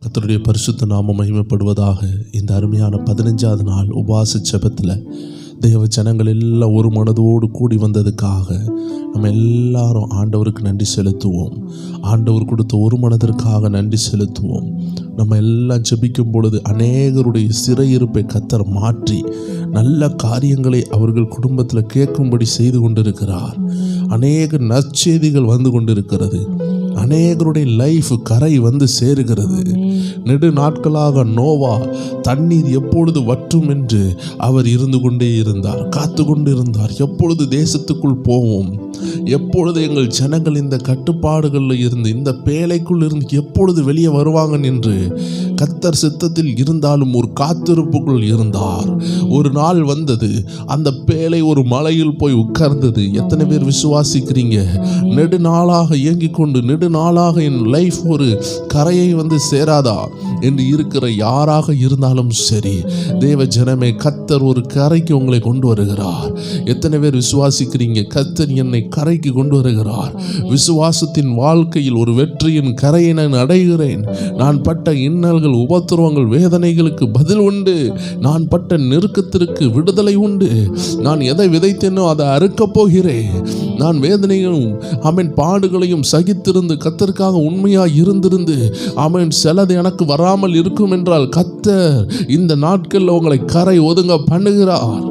கர்த்தருடைய பரிசுத்த நாமம் மகிமைப்படுவதாக. இந்த அருமையான 15வது நாள் உபவாச ஜெபத்தில் தேவ ஜனங்கள் எல்லாம் ஒரு மனதோடு கூடி வந்ததுக்காக நம்ம எல்லாரும் ஆண்டவருக்கு நன்றி செலுத்துவோம். ஆண்டவர் கொடுத்த ஒரு மனதிற்காக நன்றி செலுத்துவோம். நம்ம எல்லாம் ஜெபிக்கும் பொழுது அநேகருடைய சிறையிருப்பை கர்த்தர் மாற்றி நல்ல காரியங்களை அவர்கள் குடும்பத்தில் கேட்கும்படி செய்து கொண்டிருக்கிறார். அநேக நற்செய்திகள் வந்து கொண்டிருக்கிறது. அநேகருடைய லைஃப் கரை வந்து சேருகிறது. நெடு நாட்களாக நோவா தண்ணீர் எப்பொழுது வற்றும் என்று அவர் இருந்து கொண்டே இருந்தார், காத்து கொண்டு இருந்தார். எப்பொழுது தேசத்துக்குள் போவோம், எப்பொழுது எங்கள் ஜனங்கள் இந்த கட்டுப்பாடுகளில் இருந்து, இந்த பேழைக்குள் இருந்து எப்பொழுது வெளியே வருவாங்க என்று கர்த்தர் சித்தத்தில் இருந்தாலும் ஒரு காத்திருப்புக்குள் இருந்தார். ஒரு நாள் வந்தது, அந்த பேழை ஒரு மலையில் போய் உட்கார்ந்தது. எத்தனை பேர் விசுவாசிக்கிறீங்க? நெடு நாளாக இயங்கிக் கொண்டு நெடுநாளாக என் லைஃப் ஒரு கரையை வந்து சேராதா என்று இருக்கிற யாராக இருந்தாலும் சரி, தேவ ஜனமே, கர்த்தர் ஒரு கரைக்கு உங்களை கொண்டு வருகிறார். எத்தனை பேர் விசுவாசிக்கிறீங்க? கர்த்தர் என்னை கரைக்கு கொண்டு வருகிறார். விசுவாசத்தின் வாழ்க்கையில் ஒரு வெற்றியின் கரையை நான் அடைகிறேன். நான் பட்ட இன்னல்கள், உபத்திரவங்கள், வேதனைகளுக்கு பதில் உண்டு. நான் பட்ட நெருக்கத்திற்கு விடுதலை உண்டு. நான் எதை விதைத்தேனோ அதை அறுக்கப் போகிறேன். நான் வேதனைகளும் பாடுகளையும் சகித்திருந்து கர்த்தருக்காக உண்மையாக இருந்திருந்து சிலது எனக்கு வராமல் இருக்கும் என்றால் கர்த்தர் இந்த நாட்களில் உங்களை கரை ஒதுங்க பண்ணுகிறார்.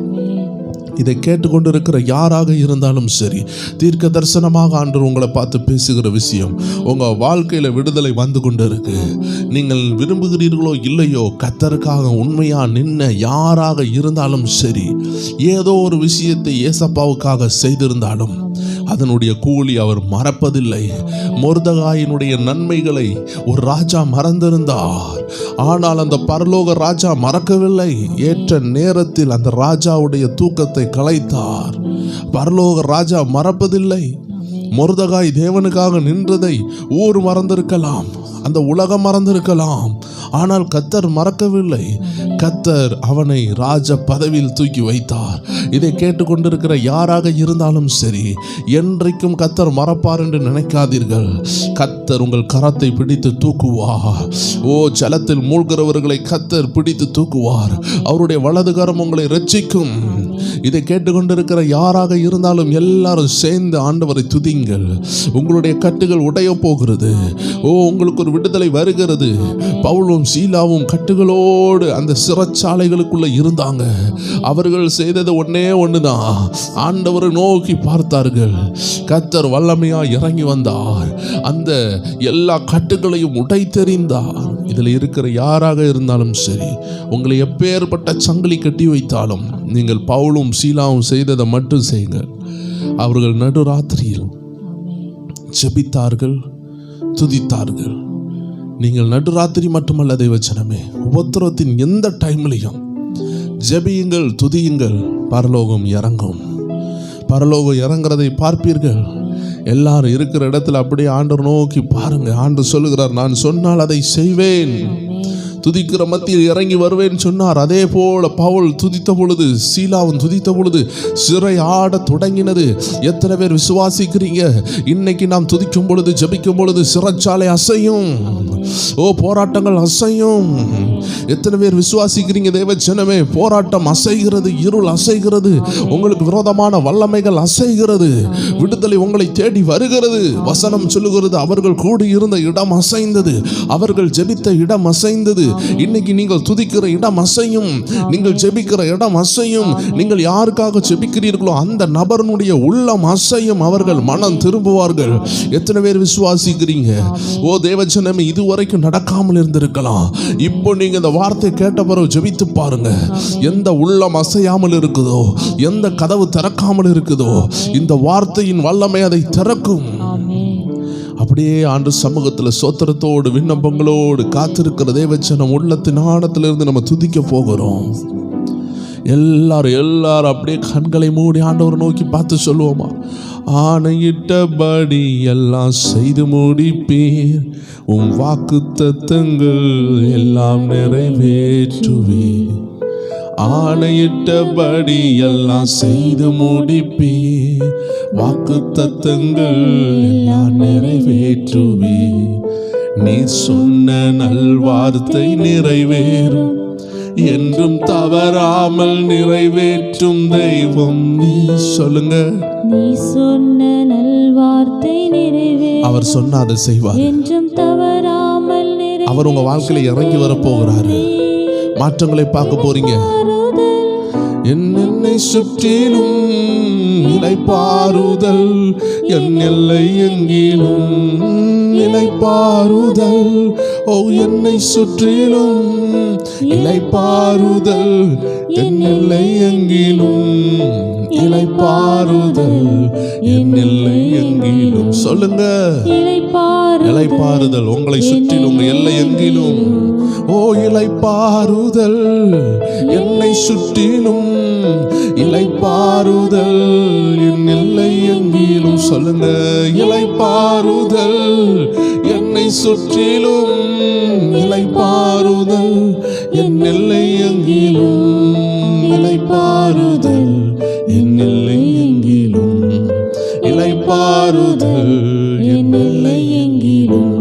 இதை கேட்டுக்கொண்டிருக்கிற யாராக இருந்தாலும் சரி, தீர்க்க தரிசனமாக ஆண்டவர் உங்களை பார்த்து பேசுகிற விஷயம், உங்கள் வாழ்க்கையில் விடுதலை வந்து கொண்டு இருக்கு. நீங்கள் விரும்புகிறீர்களோ இல்லையோ, கர்த்தருக்காக உண்மையாக நின்ன யாராக இருந்தாலும் சரி, ஏதோ ஒரு விஷயத்தை ஏசப்பாவுக்காக செய்திருந்தாலும் அதனுடைய கூலி அவர் மறப்பதில்லை. மொர்தெகாயினுடைய நன்மைகளை ஒரு ராஜா மறந்திருந்தார், ஆனால் அந்த பரலோக ராஜா மறக்கவில்லை. ஏற்ற நேரத்தில் அந்த ராஜாவுடைய தூக்கத்தை கலைத்தார். பரலோக ராஜா மறப்பதில்லை. மொர்தெகாய் தேவனுக்காக நின்றதை ஊர் மறந்திருக்கலாம், அந்த உலகம் மறந்திருக்கலாம், ஆனால் கர்த்தர் மறக்கவில்லை. கர்த்தர் அவனை ராஜ பதவியில் தூக்கி வைத்தார். இதை கேட்டுக்கொண்டிருக்கிற யாராக இருந்தாலும் சரி, என்றைக்கும் கர்த்தர் மறப்பார் என்று நினைக்காதீர்கள். கர்த்தர் உங்கள் கரத்தை பிடித்து தூக்குவார். ஜலத்தில் மூழ்கிறவர்களை கர்த்தர் பிடித்து தூக்குவார். அவருடைய வலது கரம் உங்களை ரட்சிக்கும். இதை கேட்டுக்கொண்டிருக்கிற யாராக இருந்தாலும் எல்லாரும் சேர்ந்து ஆண்டவரை துதிங்கள். உங்களுடைய கட்டுகள் உடைய போகிறது. உங்களுக்கு ஒரு விடுதலை வருகிறது. பவுலும் சீலாவும் கட்டுகளோடு அந்த சிறைச்சாலைகளுக்குள்ள இருந்தாங்க. அவர்கள் செய்தது ஒன்னே ஒண்ணுதான், ஆண்டவரை நோக்கி பார்த்தார்கள். கர்த்தர் வல்லமையா இறங்கி வந்தார், அந்த எல்லா கட்டுகளையும் உடைத்தெறிந்தார். இதில் இருக்கிற யாராக இருந்தாலும் சரி, உங்களை எப்பேற்பட்ட சங்கிலி கட்டி வைத்தாலும் நீங்கள் பவுலும் சீலாவும் செய்ததை மட்டும் செய்யுங்கள். அவர்கள் நடுராத்திரியில் ஜெபித்தார்கள், துதித்தார்கள். நீங்கள் நடுராத்திரி மட்டுமல்ல தேவ ஜனமே, உபத்திரவத்தின் எந்த டைம்லையும் ஜெபியுங்கள், துதியுங்கள். பரலோகம் இறங்கும். பரலோகம் இறங்குறதை பார்ப்பீர்கள். எல்லாரும் இருக்கிற இடத்துல அப்படியே ஆண்டவர் நோக்கி பாருங்க. ஆண்டவர் சொல்லுகிறார், நான் சொன்னால் அதை செய்வேன். துதிக்கிற மத்தியில் இறங்கி வருவேன் சொன்னார். அதே போல பவுல் துதித்த பொழுது, சீலாவும் துதித்த பொழுது சிறை ஆட தொடங்கினது. எத்தனை பேர் விசுவாசிக்கிறீங்க? இன்னைக்கு நாம் துதிக்கும் பொழுது, ஜெபிக்கும் பொழுது சிறைச்சாலை அசையும். போராட்டங்கள் அசையும். எத்தனை பேர் விசுவாசிக்கிறீங்க தேவ ஜனமே? போராட்டம் அசைகிறது, இருள் அசைகிறது, உங்களுக்கு விரோதமான வல்லமைகள் அசைகிறது, விடுதலை உங்களை தேடி வருகிறது. வசனம் சொல்லுகிறது, அவர்கள் கூடி இருந்த இடம் அசைந்தது, அவர்கள் ஜெபித்த இடம் அசைந்தது. இன்னைக்கு நீங்கள் துதிக்கிற இடம் அசையும், நீங்கள் ஜெபிக்கிற இடம் அசையும். நீங்கள் யாருக்காக ஜெபிக்கிறீர்களோ அந்த நபருடைய உள்ளம் அசையும், அவர்கள் மனம் திரும்புவார்கள். எத்தனை பேர் விசுவாசிக்கிறீங்க? தேவ ஜனமே, இதுவரைக்கும் நடக்காமல் இருந்திருக்கலாம். இப்போ நீங்க இந்த வார்த்தை கேட்ட பிறகு ஜெபித்து பாருங்க. எந்த உள்ளம் அசையாமல் இருக்குதோ, எந்த கதவு திறக்காமல் இருக்குதோ, இந்த வார்த்தையின் வல்லமை அதை திறக்கும். அப்படியே ஆண்டு சமூகத்தில் சோத்திரத்தோடு விண்ணப்பங்களோடு காத்திருக்கிற தேவச்சனம் உள்ளத்தின் ஆழத்திலிருந்து நம்ம துதிக்க போகிறோம். எல்லாரும் அப்படியே கண்களை மூடி ஆண்டவரை நோக்கி பார்த்து சொல்லுவோமா? ஆணையிட்டபடி எல்லாம் செய்து முடிப்பீர், உம் வாக்குத்தத்தங்கள் எல்லாம் நிறைவேற்றுவீர். ஆணையிட்டபடி எல்லாம் செய்து முடிப்பீர், வாக்குத்தத்தங்கள் எல்லாம் நிறைவேற்றுவீர். நீ சொன்ன நல்வார்த்தை நிறைவேறும், என்றும் தவறாமல் நிறைவேற்றும் தெய்வம் நீ. சொல்லுங்க, நீ சொன்ன நல்வார்த்தை நிறைவேறும், அவர் சொன்ன அதை செய்வார். என்றும் தவறாமல் நிறைவேறும். அவர் உங்க வாழ்க்கையில இறங்கி வரப்போகிறாரு. மாற்றங்களை பார்க்க போறீங்க. என்னை சுற்றிலும் இளைப்பாறுதல், என் எல்லை எங்கிலும் இளைப்பாறுதல். ஓ, என்னை சுற்றிலும் இளைப்பாறுதல், என் எல்லை எங்கிலும் இளைப்பாறுதல், என் எல்லை எங்கிலும். சொல்லுங்க, இளைப்பாறுதல் உங்களை சுற்றிலும், உங்க எல்லை எங்கிலும். ஓ, இளைப்பாறுதல் என்னை சுற்றிலும், இளைப்பாறுதல் என் எல்லை எங்கிலும். சொல்லுங்க, இளைப்பாறுதல் என்னை சுற்றிலும், இளைப்பாறுதல் என் எல்லை எங்கிலும், இளைப்பாறுதல் என் எல்லை எங்கிலும், இளைப்பாறுதல் என் எல்லை எங்கிலும்.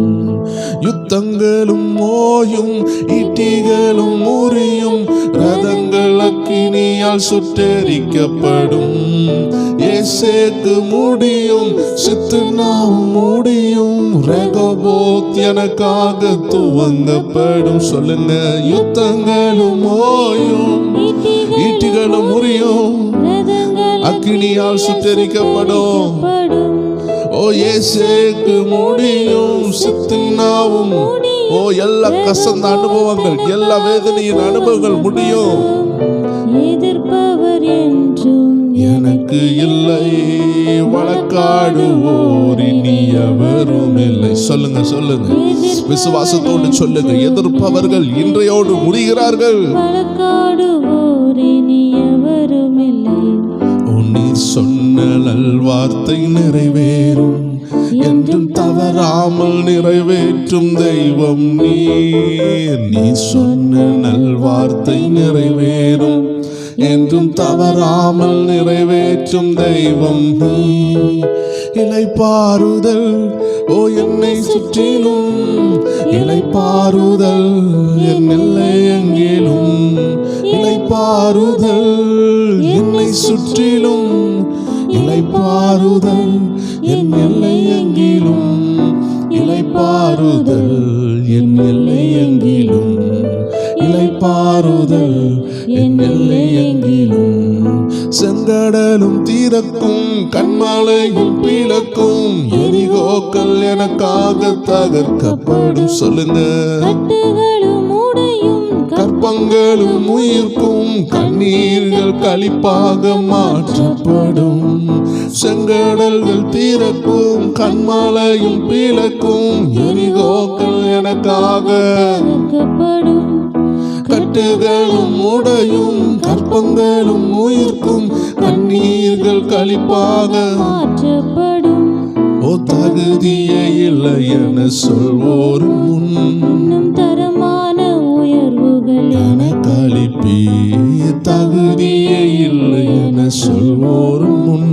யுத்தங்களும் ஓயும், ஈட்டிகளும் முறியும், ரதங்கள் அக்கினியால் சுட்டெரிக்கப்படும். ஏசேக்கு முடியும், சித்துனாவும் முடியும், ரெகோபோத் எனக்காக துவங்கப்படும். சொல்லுங்க, யுத்தங்களும் ஓயும், ஈட்டிகளும் முறியும், அக்கினியால் சுட்டெரிக்கப்படும். ஓ, ஏசேக்கு முடியும், சித்துனாவும். ஓ, எல்லா கசந்த அனுபவங்கள், எல்லா வேதனையின் அனுபவங்கள் முடியும். எதிர்ப்பவர் என்றும் எனக்கு இல்லை, வழக்காடுவோர் இனி எவரும் இல்லை. சொல்லுங்க, சொல்லுங்க, விசுவாசத்தோடு சொல்லுங்க. எதிர்ப்பவர்கள் இன்றையோடு முடிகிறார்கள். வழக்காடுவோர் இனி எவரும் இல்லை. நீ சொன்ன நல்வார்த்தை நிறைவேறும், என்றும் தவறாமல் நிறைவேற்றும் தெய்வம் நீர். நீ சொன்ன நல்வார்த்தை நிறைவேறும், என்றும் தவறாமல் நிறைவேற்றும் தெய்வம் நீ. இளைப்பாறுதல், ஓ, என்னை சுற்றிலும் இளைப்பாறுதல், என் எல்லை எங்கிலும் இளைப்பாறுதல், என்னை சுற்றிலும் இளைப்பாறுதல், என் எல்லை எங்கிலும் இளைப்பாறுதல், என் எல்லை எங்கிலும் இளைப்பாறுதல், என் எல்லை எங்கிலும். செங்கடலும் தீரக்கும், கண்மலையும் பிளக்கும், எரிகோக்கள் எனக்காக தகர்க்கப்படும். சொல்லுங்க, கற்பங்களும் உயிர்க்கும், கண்ணீர்கள் களிப்பாக மாற்றப்படும். செங்கடல்கள் தீரக்கும், கண்மலையும் பிளக்கும், எரிகோக்கள் எனக்காக தகர்க்கப்படும். கட்டுகளும் உடையும், கற்பங்களும் உயிர்க்கும், கண்ணீர்கள் களிப்பாக மாற்றப்படும். ஓ, தகுதியே இல்லை என சொல்வோர் முன், தரமான உயர்வுகள் எனக்கு அளிப்பே. தகுதியே இல்லை என சொல்வோர் முன்,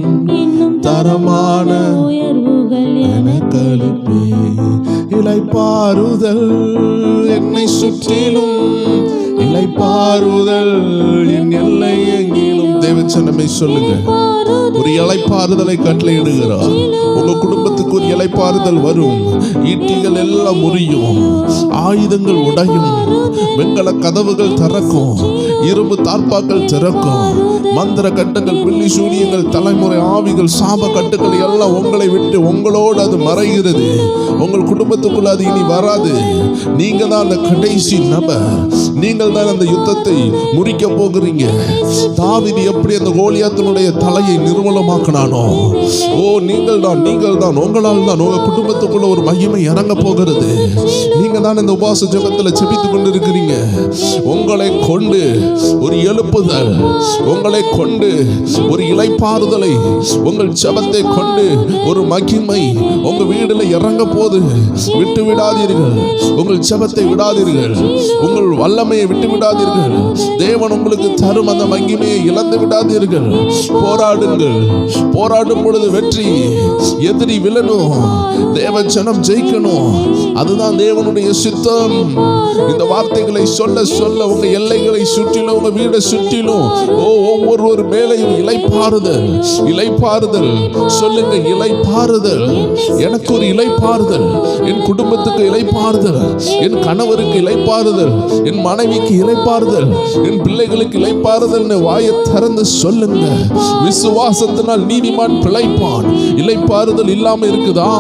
தரமான உயர்வுகள் எனக்கு அளிப்பே. இளைப்பாறுதல் என்னை சுற்றிலும், இளைப்பாறுதல் என் எல்லை எங்கிலும். தேவச்சனமே சொல்லுங்க, ஒரு இளைப்பாறுதலை கட்டளையிடுகிறார். உங்க குடும்பத்துக்கு ஒரு இளைப்பாறுதல் வரும். ஈட்டிகள் எல்லாம் முறியும், ஆயுதங்கள் உடையும், வெண்கல கதவுகள் திறக்கும், இரும்பு தார்ப்பாக்கள் திறக்கும், மந்திர கட்டுகள், பில்லி சூரியங்கள், தலைமுறை ஆவிகள், சாப கட்டுகள் எல்லாம் உங்களை விட்டு உங்களோடு அது மறைகிறது. உங்கள் குடும்பத்துக்குள்ள அது இனி வராது. நீங்க தான் அந்த கடைசி நபர். நீங்கள் தான் அந்த யுத்தத்தை முடிக்க போகிறீங்க. தாவீது எப்படி அந்த கோலியாத்தினுடைய தலையை நிர்மூலமாக்கினானோ, ஓ, நீங்கள் தான் உங்களால் தான் உங்க குடும்பத்துக்குள்ள ஒரு மகிமை இறங்க போகிறது. நீங்க தான் இந்த உபவாச ஜெபத்தில் செபித்துக் கொண்டிருக்கிறீங்க. உங்களை கொண்டு ஒரு எழுப்புதல், உங்களை கொண்டு ஒரு இளைப்பாறுதலை, உங்கள் ஜெபத்தை கொண்டு ஒரு மகிமை உங்க வீடுல இறங்க போது. விட்டு விடாதீர்கள், உங்கள் ஜெபத்தை விடாதீர்கள், உங்கள் வல்லமையை விட்டு விடாதீர்கள். தேவன் உங்களுக்கு தரும் அந்த மகிமையை இழந்து விடாதீர்கள். போராடுங்கள். போராடும் பொழுது வெற்றி. எதிரி வில்லன் ஜெயிக்கணும், தேவ ஜனம் ஜெயிக்கணும். அதுதான் தேவனுடைய சித்தம். இந்த வார்த்தைகளை சொல்ல சொல்ல உங்க எல்லைகளை சுற்றிலும், உங்க வீடை சுற்றிலும் ஒவ்வொரு மேலையும் இளைப்பாறுதல், இளைப்பாறுதல். சொல்லுங்க, இளைப்பாறுதல். எனக்கு ஒரு இளைப்பாறுதல், என் குடும்பத்துக்கு இளைப்பாறுதல், என் கணவருக்கு இளைப்பாறுதல், என் மனைவிக்கு இளைப்பாறுதல், என் பிள்ளைகளுக்கு இளைப்பாறுதல். வாயை திறந்து சொல்லுங்க. விசுவாசத்தினால் நீதிமான் பிழைப்பான். இளைப்பாறுதல் இல்லாம இருக்குதா?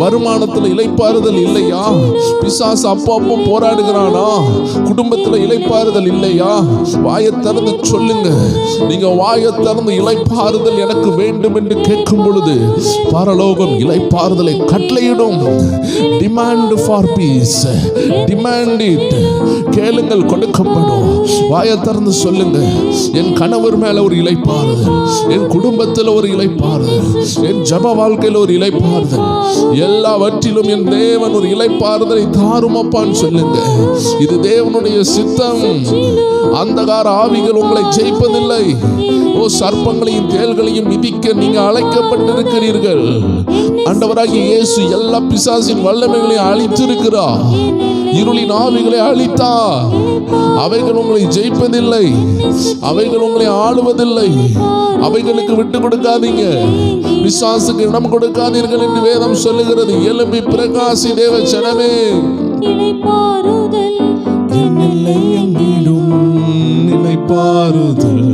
வருமானத்துல இளைப்பாறுதல் இல்லையா? பிசாசு அப்போ போராடுகிறானா? குடும்பத்துல இளைப்பாறுதல் இல்லையா? வாயை திறந்து சொல்லுங்க. நீங்க வாயை திறந்து இளைப்பாறுதல் எனக்கு வேண்டும் என்று கேட்கும் பொழுது பரலோகம் இளைப்பாறுதலை கட்டளையிடும். Demand for peace, demand it. கேளுங்கள், கொடுக்கப்படும். வாயை திறந்து சொல்லுங்க. என் கணவர் மேல ஒரு இளைப்பாறுதல், என் குடும்பத்தில் ஒரு இளைப்பாறுதல், என் ஜப வாழ்க்கையில் ஒரு இளைப்பாறுதல், எல்லாவற்றிலும் என் தேவன் ஒரு இளைப்பாறுதலை தாருமப்பான்னு சொல்லுங்க. இது தேவனுடைய சித்தம். அந்தகார ஆவிகள் உங்களை ஜெயிப்பதில்லை. சர்ப்பங்களையும் தேள்களையும் மிதிக்க நீங்க அழைக்கப்பட்டிருக்கிறீர்கள். ஆண்டவராகிய இயேசு எல்லா பிசாசின் வல்லமைகளையும் அழித்திருக்கிறார். இருளின் ஆவிகளை அழித்தா. அவைகள் உங்களை ஜெயிப்பதில்லை, அவைகள் உங்களை ஆளுவதில்லை. அவைகளுக்கு விட்டு கொடுக்காதீங்க, பிசாசுக்கு இடம் கொடுக்காதீர்கள் என்று வேதம் சொல்லுகிறது. எழும்பி பிரகாசி தேவ ஜனமே. என் எல்லை எங்கிலும் இளைப்பாறுதல்,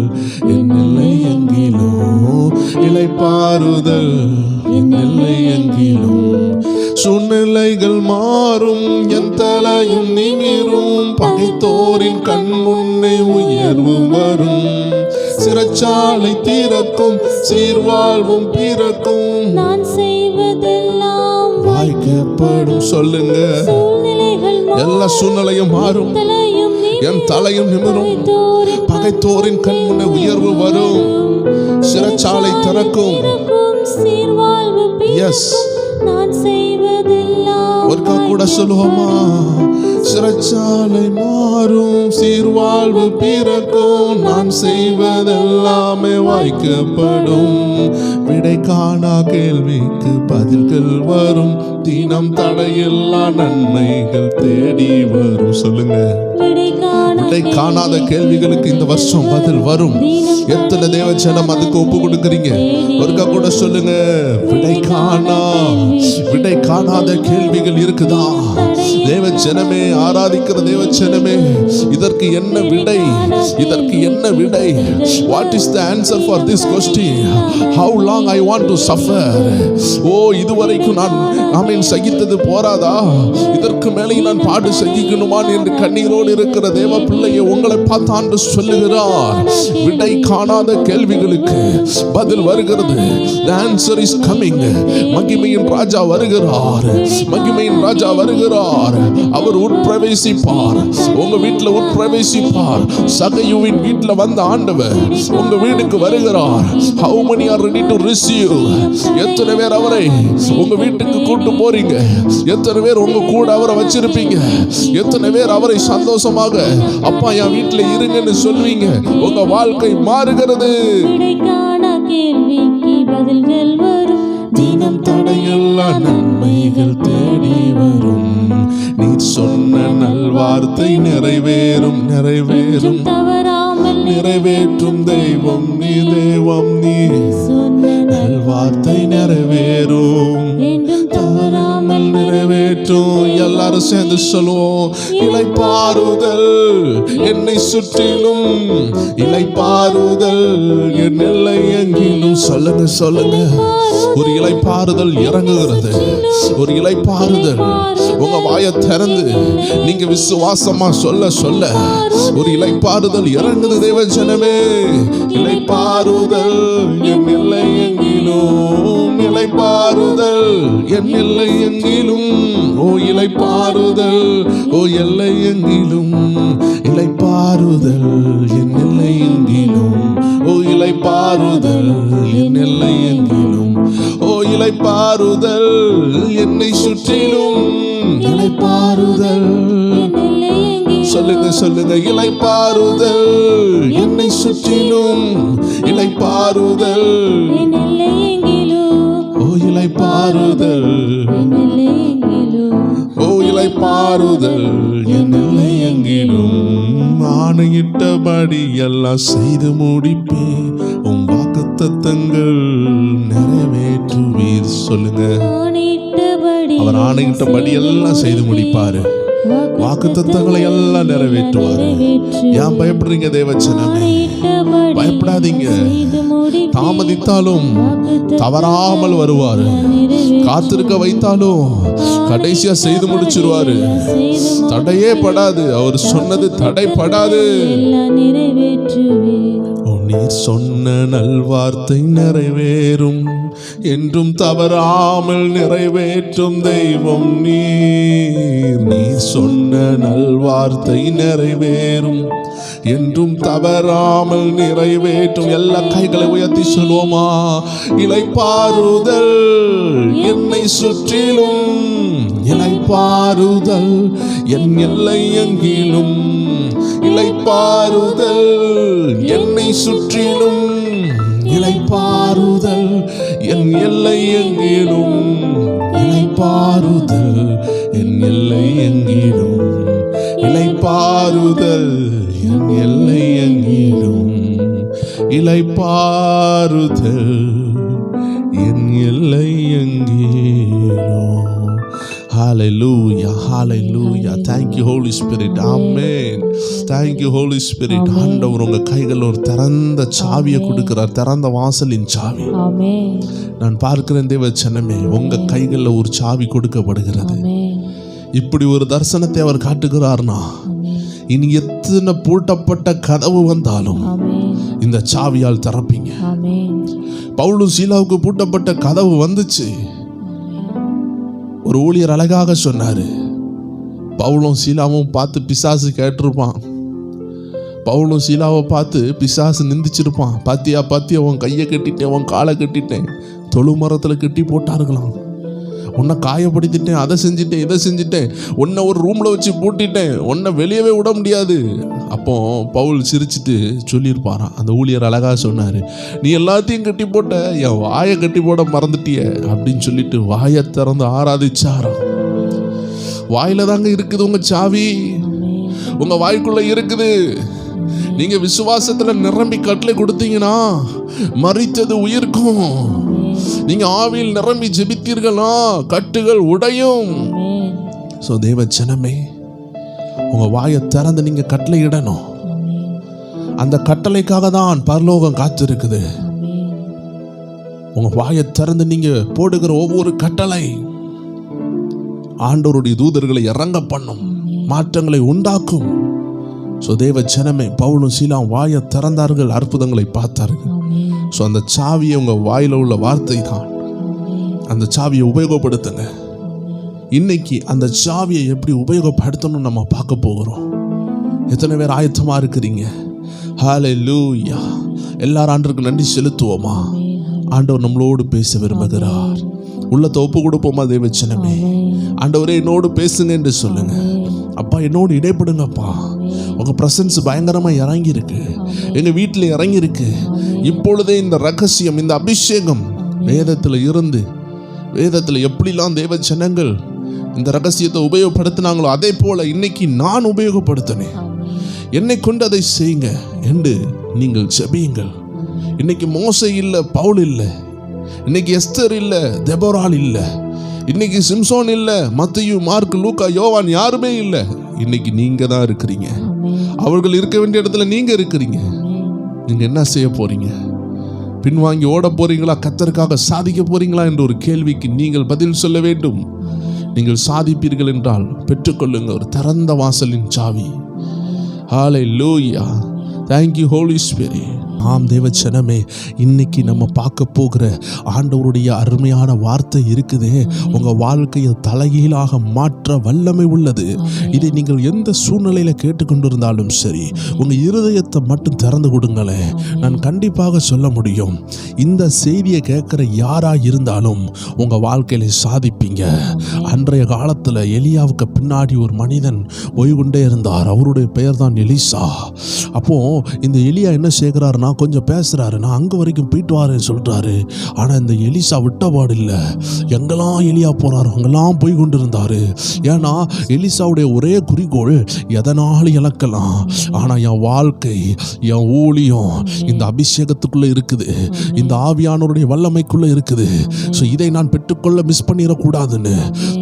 என் எல்லை எங்கிலும் இளைப்பாறுதல், என் எல்லை எங்கிலும். சூழ்நிலைகள் மாறும், என் தலையும் நிமிரும், பகைத்தோரின் கண் முன்னே உயர்வு வரும். சிறைச்சாலை திறக்கும், சீர்வாழ்வும் பிறக்கும், நான் செய்வதெல்லாம் வாய்க்கப்படும். சொல்லுங்க, எல்லா சூழ்நிலையும் மாறும், என் தலையும் நிமிரும், பகைத்தோரின் கண் முன்னே உயர்வு வரும், சிறைச்சாலை திறக்கும். எஸ், ஒருக்கா கூட சொல்லுவோமா? சிறைச்சாலை மாறும், சீர்வாழ்வு பிறக்கும், நான் செய்வதெல்லாமே வாய்க்கப்படும். விடை காணா கேள்விக்கு பதில்கள் வரும், தினம் தடையில்லா நன்மைகள் தேடி வரும். சொல்லுங்க, விடை காணாத கேள்விகளுக்கு இந்த வருஷம் பதில் வரும். எத்தனை தேவ ஜனம் அதுக்கு ஒப்பு கொடுக்குறீங்க? ஒருக்கா கூட சொல்லுங்க. விடை காணாத கேள்விகள் இருக்குதா? தேவ ஜனமே, ஆராதிக்கிற தேவ ஜனமே, இதற்கு என்ன விடை? இதற்கு என்ன விடை? What is the answer for this question? How long I want to suffer? இதுவரைக்கும் நான் சகித்தது போராதா? இதற்கு மேலே நான் பாடு சகிக்கணுமா என்று கண்ணீரோடு இருக்கிற தேவ பிள்ளையை உங்களை பார்த்து ஆண்டு சொல்லுகிறார். விடை காணாத கேள்விகளுக்கு பதில் வருகிறது. The answer is coming. மகிமையின் ராஜா வருகிறார், மகிமையின் ராஜா வருகிறார். அவர் உட்பிரவேசிப்பார், உங்க வீட்டில் உட்பிரவேசிப்பார். சகையுவின் வீட்டில் வந்த ஆண்டவர் உங்க வீட்டுக்கு வருகிறார். How many are ready to receive? எத்தனை பேர் அவரை உங்க வீட்டுக்கு கூட்டு போறீங்க? எத்தனை பேர் உங்க கூட அவரை வச்சிருப்பீங்க? எத்தனை பேர் அவரை சந்தோஷமாக அப்பா என் வீட்டில் இருங்கன்னு சொல்வீங்க? உங்க வாழ்க்கை மாறுகிறது. தினம் தடையில்லா நன்மைகள் தேடி வரும். நீ சொன்ன நல்வார்த்தை நிறைவேறும், நிறைவேறும், நிறைவேற்றும் தெய்வம் நீ, தெய்வம் நீ. நல்வார்த்தை நிறைவேறும், தவறாமல் நிறைவேற்றும். எல்லாரும் சேர்ந்து சொல்லுவோம். இளைப்பாறுதல் என்னை சுற்றிலும், இளைப்பாறுதல் என் எல்லை எங்கிலும். சொல்லுங்க, சொல்லுங்க. ஒரு இளைப்பாறுதல் இறங்குகிறது, ஒரு இளைப்பாறுதல். உங்க வாயை திறந்து நீங்க விசுவாசமா சொல்ல சொல்ல ஒரு இளைப்பாறுதல் இறங்குது தேவ ஜனமே. இளைப்பாறுதல் என் எல்லை எங்கிலும், இளைப்பாறுதல் என் எல்லை எங்கிலும். இளைப்பாறுதல் எல்லை எங்கிலும், இளைப்பாறுதல் என் எல்லை எங்கிலும். இளைப்பாறுதல் என் எல்லை எங்கிலும். இளைப்பாறுதல் என்னை சுற்றிலும், இளைப்பாறுதல். சொல்லுங்க, சொல்லுங்க. இளைப்பாறுதல் என்னை சுற்றிலும், இளைப்பாறுதல். இளைப்பாறுதல், என் எல்லையெங்கிலும் ஓ இளைப்பாறுதல் என் எல்லை எங்கிலும். ஆணையிட்டபடி எல்லாம் செய்து முடிப்பேன், உன் வாக்குத்தத்தங்கள் நிறைவேற்றுவீர். சொல்லுங்க, ஆணையிட்டபடி அவர் ஆணையிட்டபடி எல்லாம் செய்து முடிப்பாரு. வாக்குத்தத்தங்களை எல்லாம் நிறைவேற்றுவாரு. ஏன் பயப்படுறீங்க தேவச்சனமே? பயப்படாதீங்க. தாமதித்தாலும் தவறாமல் வருவாரு. காத்திருக்க வைத்தாலும் கடைசியா செய்து முடிச்சிருவாரு. தடையே படாது. அவர் சொன்னது தடைப்படாது. நீர் சொன்ன நல்வார்த்தை நிறைவேறும், என்றும் தவறாமல் நிறைவேற்றும் தெய்வம் நீர். நீர் சொன்ன நல்வார்த்தை நிறைவேறும், என்றும் தவறாமல் நிறைவேற்றும். எல்லா கைகளை உயர்த்தி சொல்வோமா? இளைப்பாறுதல் என்னை சுற்றிலும், இளைப்பாறுதல் என் எல்லை எங்கிலும், இளைப்பாறுதல் என்னை சுற்றிலும், இளைப்பாறுதல் என் எல்லை எங்கிலும், இளைப்பாறுதல் என் எல்லை எங்கிலும், இளைப்பாறுதல் என் எல்லை எங்கிலும், இளைப்பாறுதல் என் எல்லை எங்கிலும். Hallelujah, hallelujah. Thank you Holy Spirit. Amen. Thank you Holy Spirit. ஆண்டவர் உங்க கைகள் ஒரு திறந்த சாவியை கொடுக்கிறார், திறந்த வாசலின் சாவி. ஆமென். நான் பார்க்கிறேன் தேவச்சனமே, உங்க கைகளில் ஒரு சாவி கொடுக்கப்படுகிறது. இப்படி ஒரு தரிசனத்தை அவர் காட்டுகிறார்னா, இனி எத்தனை பூட்டப்பட்ட கதவு வந்தாலும் இந்த சாவியால் திறப்பீங்க. பவுலும் சீலாவுக்கு பூட்டப்பட்ட கதவு வந்துச்சு. ஒரு ஊழியர் அழகாக சொன்னாரு, பவுலும் சீலாவும் பார்த்து பிசாசு கேட்டிருப்பான். பவுலும் சீலாவை பார்த்து பிசாசு நிந்திச்சிருப்பான். பாத்தியா பாத்தியா, உன் கையை கட்டிட்டேன், உன் காலை கட்டிட்டேன், தொழு மரத்தில் கட்டி போட்டாருங்களாம். உன்னை காயப்படுத்திட்டேன், அதை செஞ்சிட்டேன், இதை செஞ்சிட்டேன், உன்னை ஒரு ரூமில் வச்சு பூட்டிட்டேன், உன்னை வெளியவே விட முடியாது. அப்போ பவுல் சிரிச்சிட்டு சொல்லியிருப்பாராம். அந்த ஊழியர் அழகாக சொன்னார், நீ எல்லாத்தையும் கட்டி போட்ட, என் வாயை கட்டி போட மறந்துட்டிய அப்படின்னு சொல்லிட்டு வாயை திறந்து ஆராதிச்சாராம். வாயில தாங்க இருக்குது உங்க சாவி, உங்க வாய்க்குள்ள இருக்குது. நீங்க விசுவாசத்துல நிரம்பி கட்டளை கொடுத்தீங்கன்னா மரித்தது உயிர்க்கும். நீங்க ஆவியில் நிரம்பி ஜெபித்தீர்களா கட்டுகள் உடையும். சோ தேவ ஜனமே, உங்க வாயை திறந்து நீங்க கட்டளை இடணும். அந்த கட்டளைக்காக தான் பரலோகம் காத்து இருக்குது. உங்க வாயை திறந்து நீங்க போடுகிற ஒவ்வொரு கட்டளை ஆண்டவருடைய தூதர்களை இறங்க பண்ணும், மாற்றங்களை உண்டாக்கும். ஸோ தேவ ஜனமே, பவுலும் சீலாம் வாயை திறந்தார்கள், அற்புதங்களை பார்த்தார்கள். ஸோ அந்த சாவியை உங்கள் வாயில் உள்ள வார்த்தை தான். அந்த சாவியை உபயோகப்படுத்துங்க. இன்னைக்கு அந்த சாவியை எப்படி உபயோகப்படுத்தணும்னு நம்ம பார்க்க போகிறோம். எத்தனை பேர் ஆயத்தமாக இருக்கிறீங்க? ஹல்லேலூயா. எல்லாரும் ஆண்டவருக்கு நன்றி செலுத்துவோமா? ஆண்டவர் நம்மளோடு பேச விரும்புகிறார். உள்ளத்தை ஒப்பு கொடுப்போமா தேவ ஜனமே? ஆண்டவரே என்னோடு பேசுங்க என்று சொல்லுங்க. அப்பா என்னோடு இடைப்படுங்கப்பா, உங்க பிரசன்ஸ் பயங்கரமா இறங்கி இருக்கு, எங்க வீட்டில் இறங்கி இருக்கு. இப்பொழுதே இந்த ரகசியம், இந்த அபிஷேகம் வேதத்தில் இருந்து, வேதத்தில் எப்படிலாம் தேவ ஜனங்கள் இந்த ரகசியத்தை உபயோகப்படுத்தினாங்களோ அதே போல இன்னைக்கு நான் உபயோகப்படுத்தினேன். என்னை கொண்டு அதை செய்யுங்க என்று நீங்கள் ஜெபியுங்கள். இன்னைக்கு மோசே இல்லை, பவுல் இல்லை, இன்னைக்கு எஸ்தர் இல்லை, தெபோராள் இல்லை, இன்னைக்கு சிம்சோன் இல்லை, மத்தேயு, மார்க், லூக்கா, யோவான் யாருமே இல்லை. இன்னைக்கு நீங்க தான் இருக்கிறீங்க. அவர்கள் இருக்க வேண்டிய இடத்துல நீங்க இருக்கிறீங்க. நீங்க என்ன செய்ய போறீங்க? பின்வாங்கி ஓட போறீங்களா? கர்த்தருக்காக சாதிக்க போறீங்களா என்ற ஒரு கேள்விக்கு நீங்கள் பதில் சொல்ல வேண்டும். நீங்கள் சாதிப்பீர்கள் என்றால் பெற்றுக்கொள்ளுங்க ஒரு திறந்த வாசலின் சாவி. ஹல்லேலூயா. Thank you Holy Spirit. ஆம் தேவச்சனமே, இன்னைக்கு நம்ம பார்க்க போகிற ஆண்டவருடைய அருமையான வார்த்தை இருக்குதே, உங்கள் வாழ்க்கையை தலைகீழாக மாற்ற வல்லமை உள்ளது. இதை நீங்கள் எந்த சூழ்நிலையில் கேட்டுக்கொண்டிருந்தாலும் சரி, உங்கள் இருதயத்தை மட்டும் திறந்து கொடுங்களேன். நான் கண்டிப்பாக சொல்ல முடியும், இந்த செய்தியை கேட்குற யாராக இருந்தாலும் உங்கள் வாழ்க்கையில் சாதிப்பீங்க. அன்றைய காலத்தில் எலியாவுக்கு பின்னாடி ஒரு மனிதன் போய்கொண்டே இருந்தார். அவருடைய பெயர் தான் எலிசா. அப்போ இந்த எலியா என்ன செய்கிறார்னா, கொஞ்சம் பேசுகிறாரு, நான் அங்கே வரைக்கும் போயிட்டு வரேன்னு சொல்கிறாரு. ஆனால் இந்த எலிசா விட்டபாடு இல்லை. எங்கெல்லாம் எலியா போகிறாரு அங்கெல்லாம் போய் கொண்டு இருந்தார். ஏன்னா எலிசாவுடைய ஒரே குறிக்கோள் எதனாலும் இழக்கலாம், ஆனால் என் வாழ்க்கை என் ஊழியம் இந்த அபிஷேகத்துக்குள்ளே இருக்குது, இந்த ஆவியானவருடைய வல்லமைக்குள்ளே இருக்குது. ஸோ இதை நான் பெற்றுக்கொள்ள மிஸ் பண்ணிடக்கூடாதுன்னு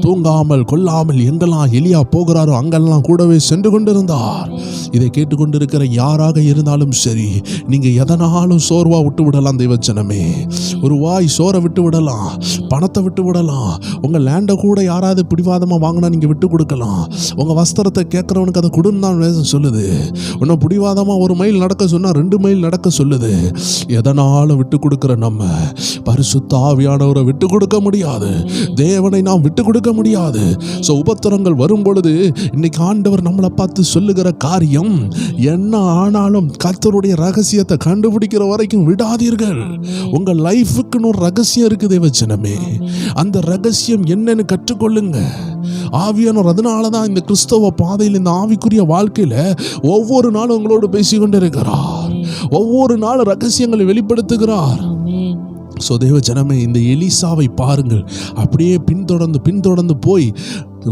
தூங்காமல் கொல்லாமல் எங்கெல்லாம் எலியா போகிறாரோ அங்கெல்லாம் கூடவே சென்று கொண்டிருந்தார். இதை கேட்டுக்கொண்டிருக்கிற யாராக இருந்தாலும் சரி, நீங்கள் எதனாலும் சோர்வாக விட்டு விடலாம். தெய்வஜனமே, ஒரு வாய் சோரை விட்டு விடலாம், பணத்தை விட்டு விடலாம், உங்கள் லேண்டை கூட யாராவது பிடிவாதமாக வாங்கினா நீங்கள் விட்டு கொடுக்கலாம். உங்கள் வஸ்திரத்தை கேட்குறவனுக்கு அதை கொடுன்னு தான் வேதம் சொல்லுது. உன்னை பிடிவாதமாக 1 மைல் நடக்க சொன்னால் 2 மைல் நடக்க சொல்லுது. எதனாலும் விட்டு கொடுக்குற நம்ம பரிசுத்த ஆவியானவரை விட்டு கொடுக்க முடியாது, தேவனை நாம் விட்டு கொடுக்க முடியாது. ஸோ உபத்திரங்கள் வரும் பொழுது இன்னைக்கு ஆண்டவர் நம்மளை பார்த்து சொல்லுகிற காரியம், என்ன ஆனாலும் கர்த்தருடைய ரகசியத்தை கண்டுபிடிக்கிற வரைக்கும் விடாதீர்கள். உங்க லைஃபுக்குன்னு ஒரு ரகசியம் இருக்குது தேவஜனமே, அந்த ரகசியம் என்னன்னு கற்றுக்கொள்ளுங்க. ஆவியானவர் அதனாலதான் இந்த கிறிஸ்தவ பாதையில் இந்த ஆவிக்குரிய வாழ்க்கையில ஒவ்வொரு நாளும் உங்களோடு பேசிக்கொண்டே இருக்கிறார், ஒவ்வொரு நாளும் ரகசியங்களை வெளிப்படுத்துகிறார். ஸோ தேவஜனமே, இந்த எலிசாவை பாருங்கள், அப்படியே பின்தொடர்ந்து போய்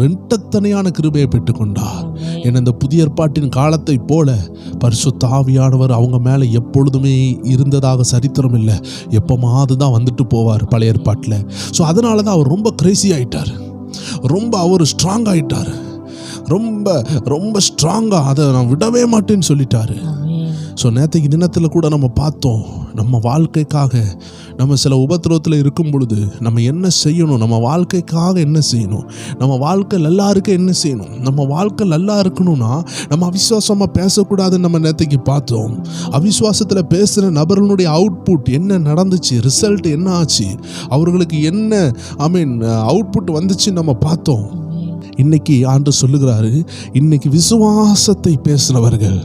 ரெட்டத்தனையான கிருபையை பெற்றுக்கொண்டார். ஏன்னா இந்த புதிய ஏற்பாட்டின் காலத்தை போல பரிசுத்த ஆவியானவர் அவங்க மேலே எப்பொழுதுமே இருந்ததாக சரித்திரம் இல்லை. எப்போமாவது தான் வந்துட்டு போவார் பழைய ஏற்பாட்டில். ஸோ அதனால தான் அவர் ரொம்ப கிரேசி ஆகிட்டார், ரொம்ப அவர் ஸ்ட்ராங் ஆகிட்டார், ரொம்ப ஸ்ட்ராங்காக அதை நான் விடவே மாட்டேன்னு சொல்லிட்டாரு. ஸோ நேற்றுக்கு தினத்தில் கூட நம்ம பார்த்தோம், நம்ம வாழ்க்கைக்காக நம்ம சில உபத்திரவத்தில் இருக்கும் பொழுது நம்ம என்ன செய்யணும், நம்ம வாழ்க்கைக்காக என்ன செய்யணும், நம்ம வாழ்க்கை நல்லா இருக்க என்ன செய்யணும். நம்ம வாழ்க்கை நல்லா இருக்கணும்னா நம்ம அவிசுவாசமாக பேசக்கூடாதுன்னு நம்ம நேற்றுக்கு பார்த்தோம். அவிசுவாசத்தில் பேசுகிற நபர்களுடைய அவுட்புட் என்ன நடந்துச்சு, ரிசல்ட் என்ன ஆச்சு, அவர்களுக்கு என்ன அவுட்புட் வந்துச்சுன்னு நம்ம பார்த்தோம். இன்னைக்கு ஆண்டவர் சொல்லுகிறாரு, இன்னைக்கு விசுவாசத்தை பேசினவர்கள்,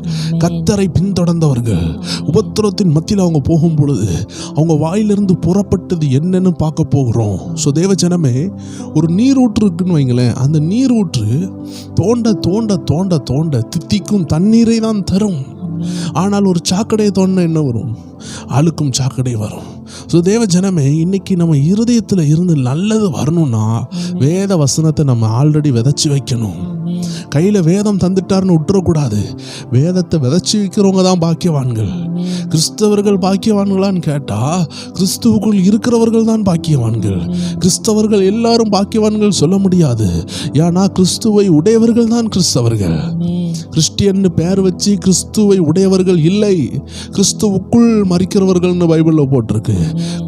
கர்த்தரை பின்தொடர்ந்தவர்கள், உபத்திரத்தின் மத்தியில் அவங்க போகும் பொழுது அவங்க வாயிலிருந்து புறப்பட்டது என்னன்னு பார்க்க போகிறோம். ஸோ தேவஜனமே, ஒரு நீரூற்று இருக்குன்னு வைங்களேன், அந்த நீரூற்று தோண்ட தோண்ட தோண்ட தோண்ட தித்திக்கும் தண்ணீரை தான் தரும். ஆனால் ஒரு சாக்கடையை தோண்ட என்ன வரும், அழுக்கும் சாக்கடை வரும். ஸோ தேவஜனமே, இன்னைக்கு நம்ம இருதயத்தில் இருந்து நல்லது வரணும்னா வேத வசனத்தை நம்ம ஆல்ரெடி விதைச்சி வைக்கணும். கையில் வேதம் தந்துட்டார்னு விட்டுறக்கூடாது. வேதத்தை விதைச்சி வைக்கிறவங்க தான் பாக்கியவான்கள். கிறிஸ்தவர்கள் பாக்கியவான்களான்னு கேட்டால் கிறிஸ்துவுக்குள் இருக்கிறவர்கள் தான் பாக்கியவான்கள். கிறிஸ்தவர்கள் எல்லாரும் பாக்கியவான்கள் சொல்ல முடியாது. ஏன்னா கிறிஸ்துவை உடையவர்கள் தான் கிறிஸ்தவர்கள். கிறிஸ்டியன்னு பேர் வச்சு கிறிஸ்துவை உடையவர்கள் இல்லை, கிறிஸ்துவுக்குள் மரிக்கிறவர்கள்னு பைபிளில் போட்டிருக்கு.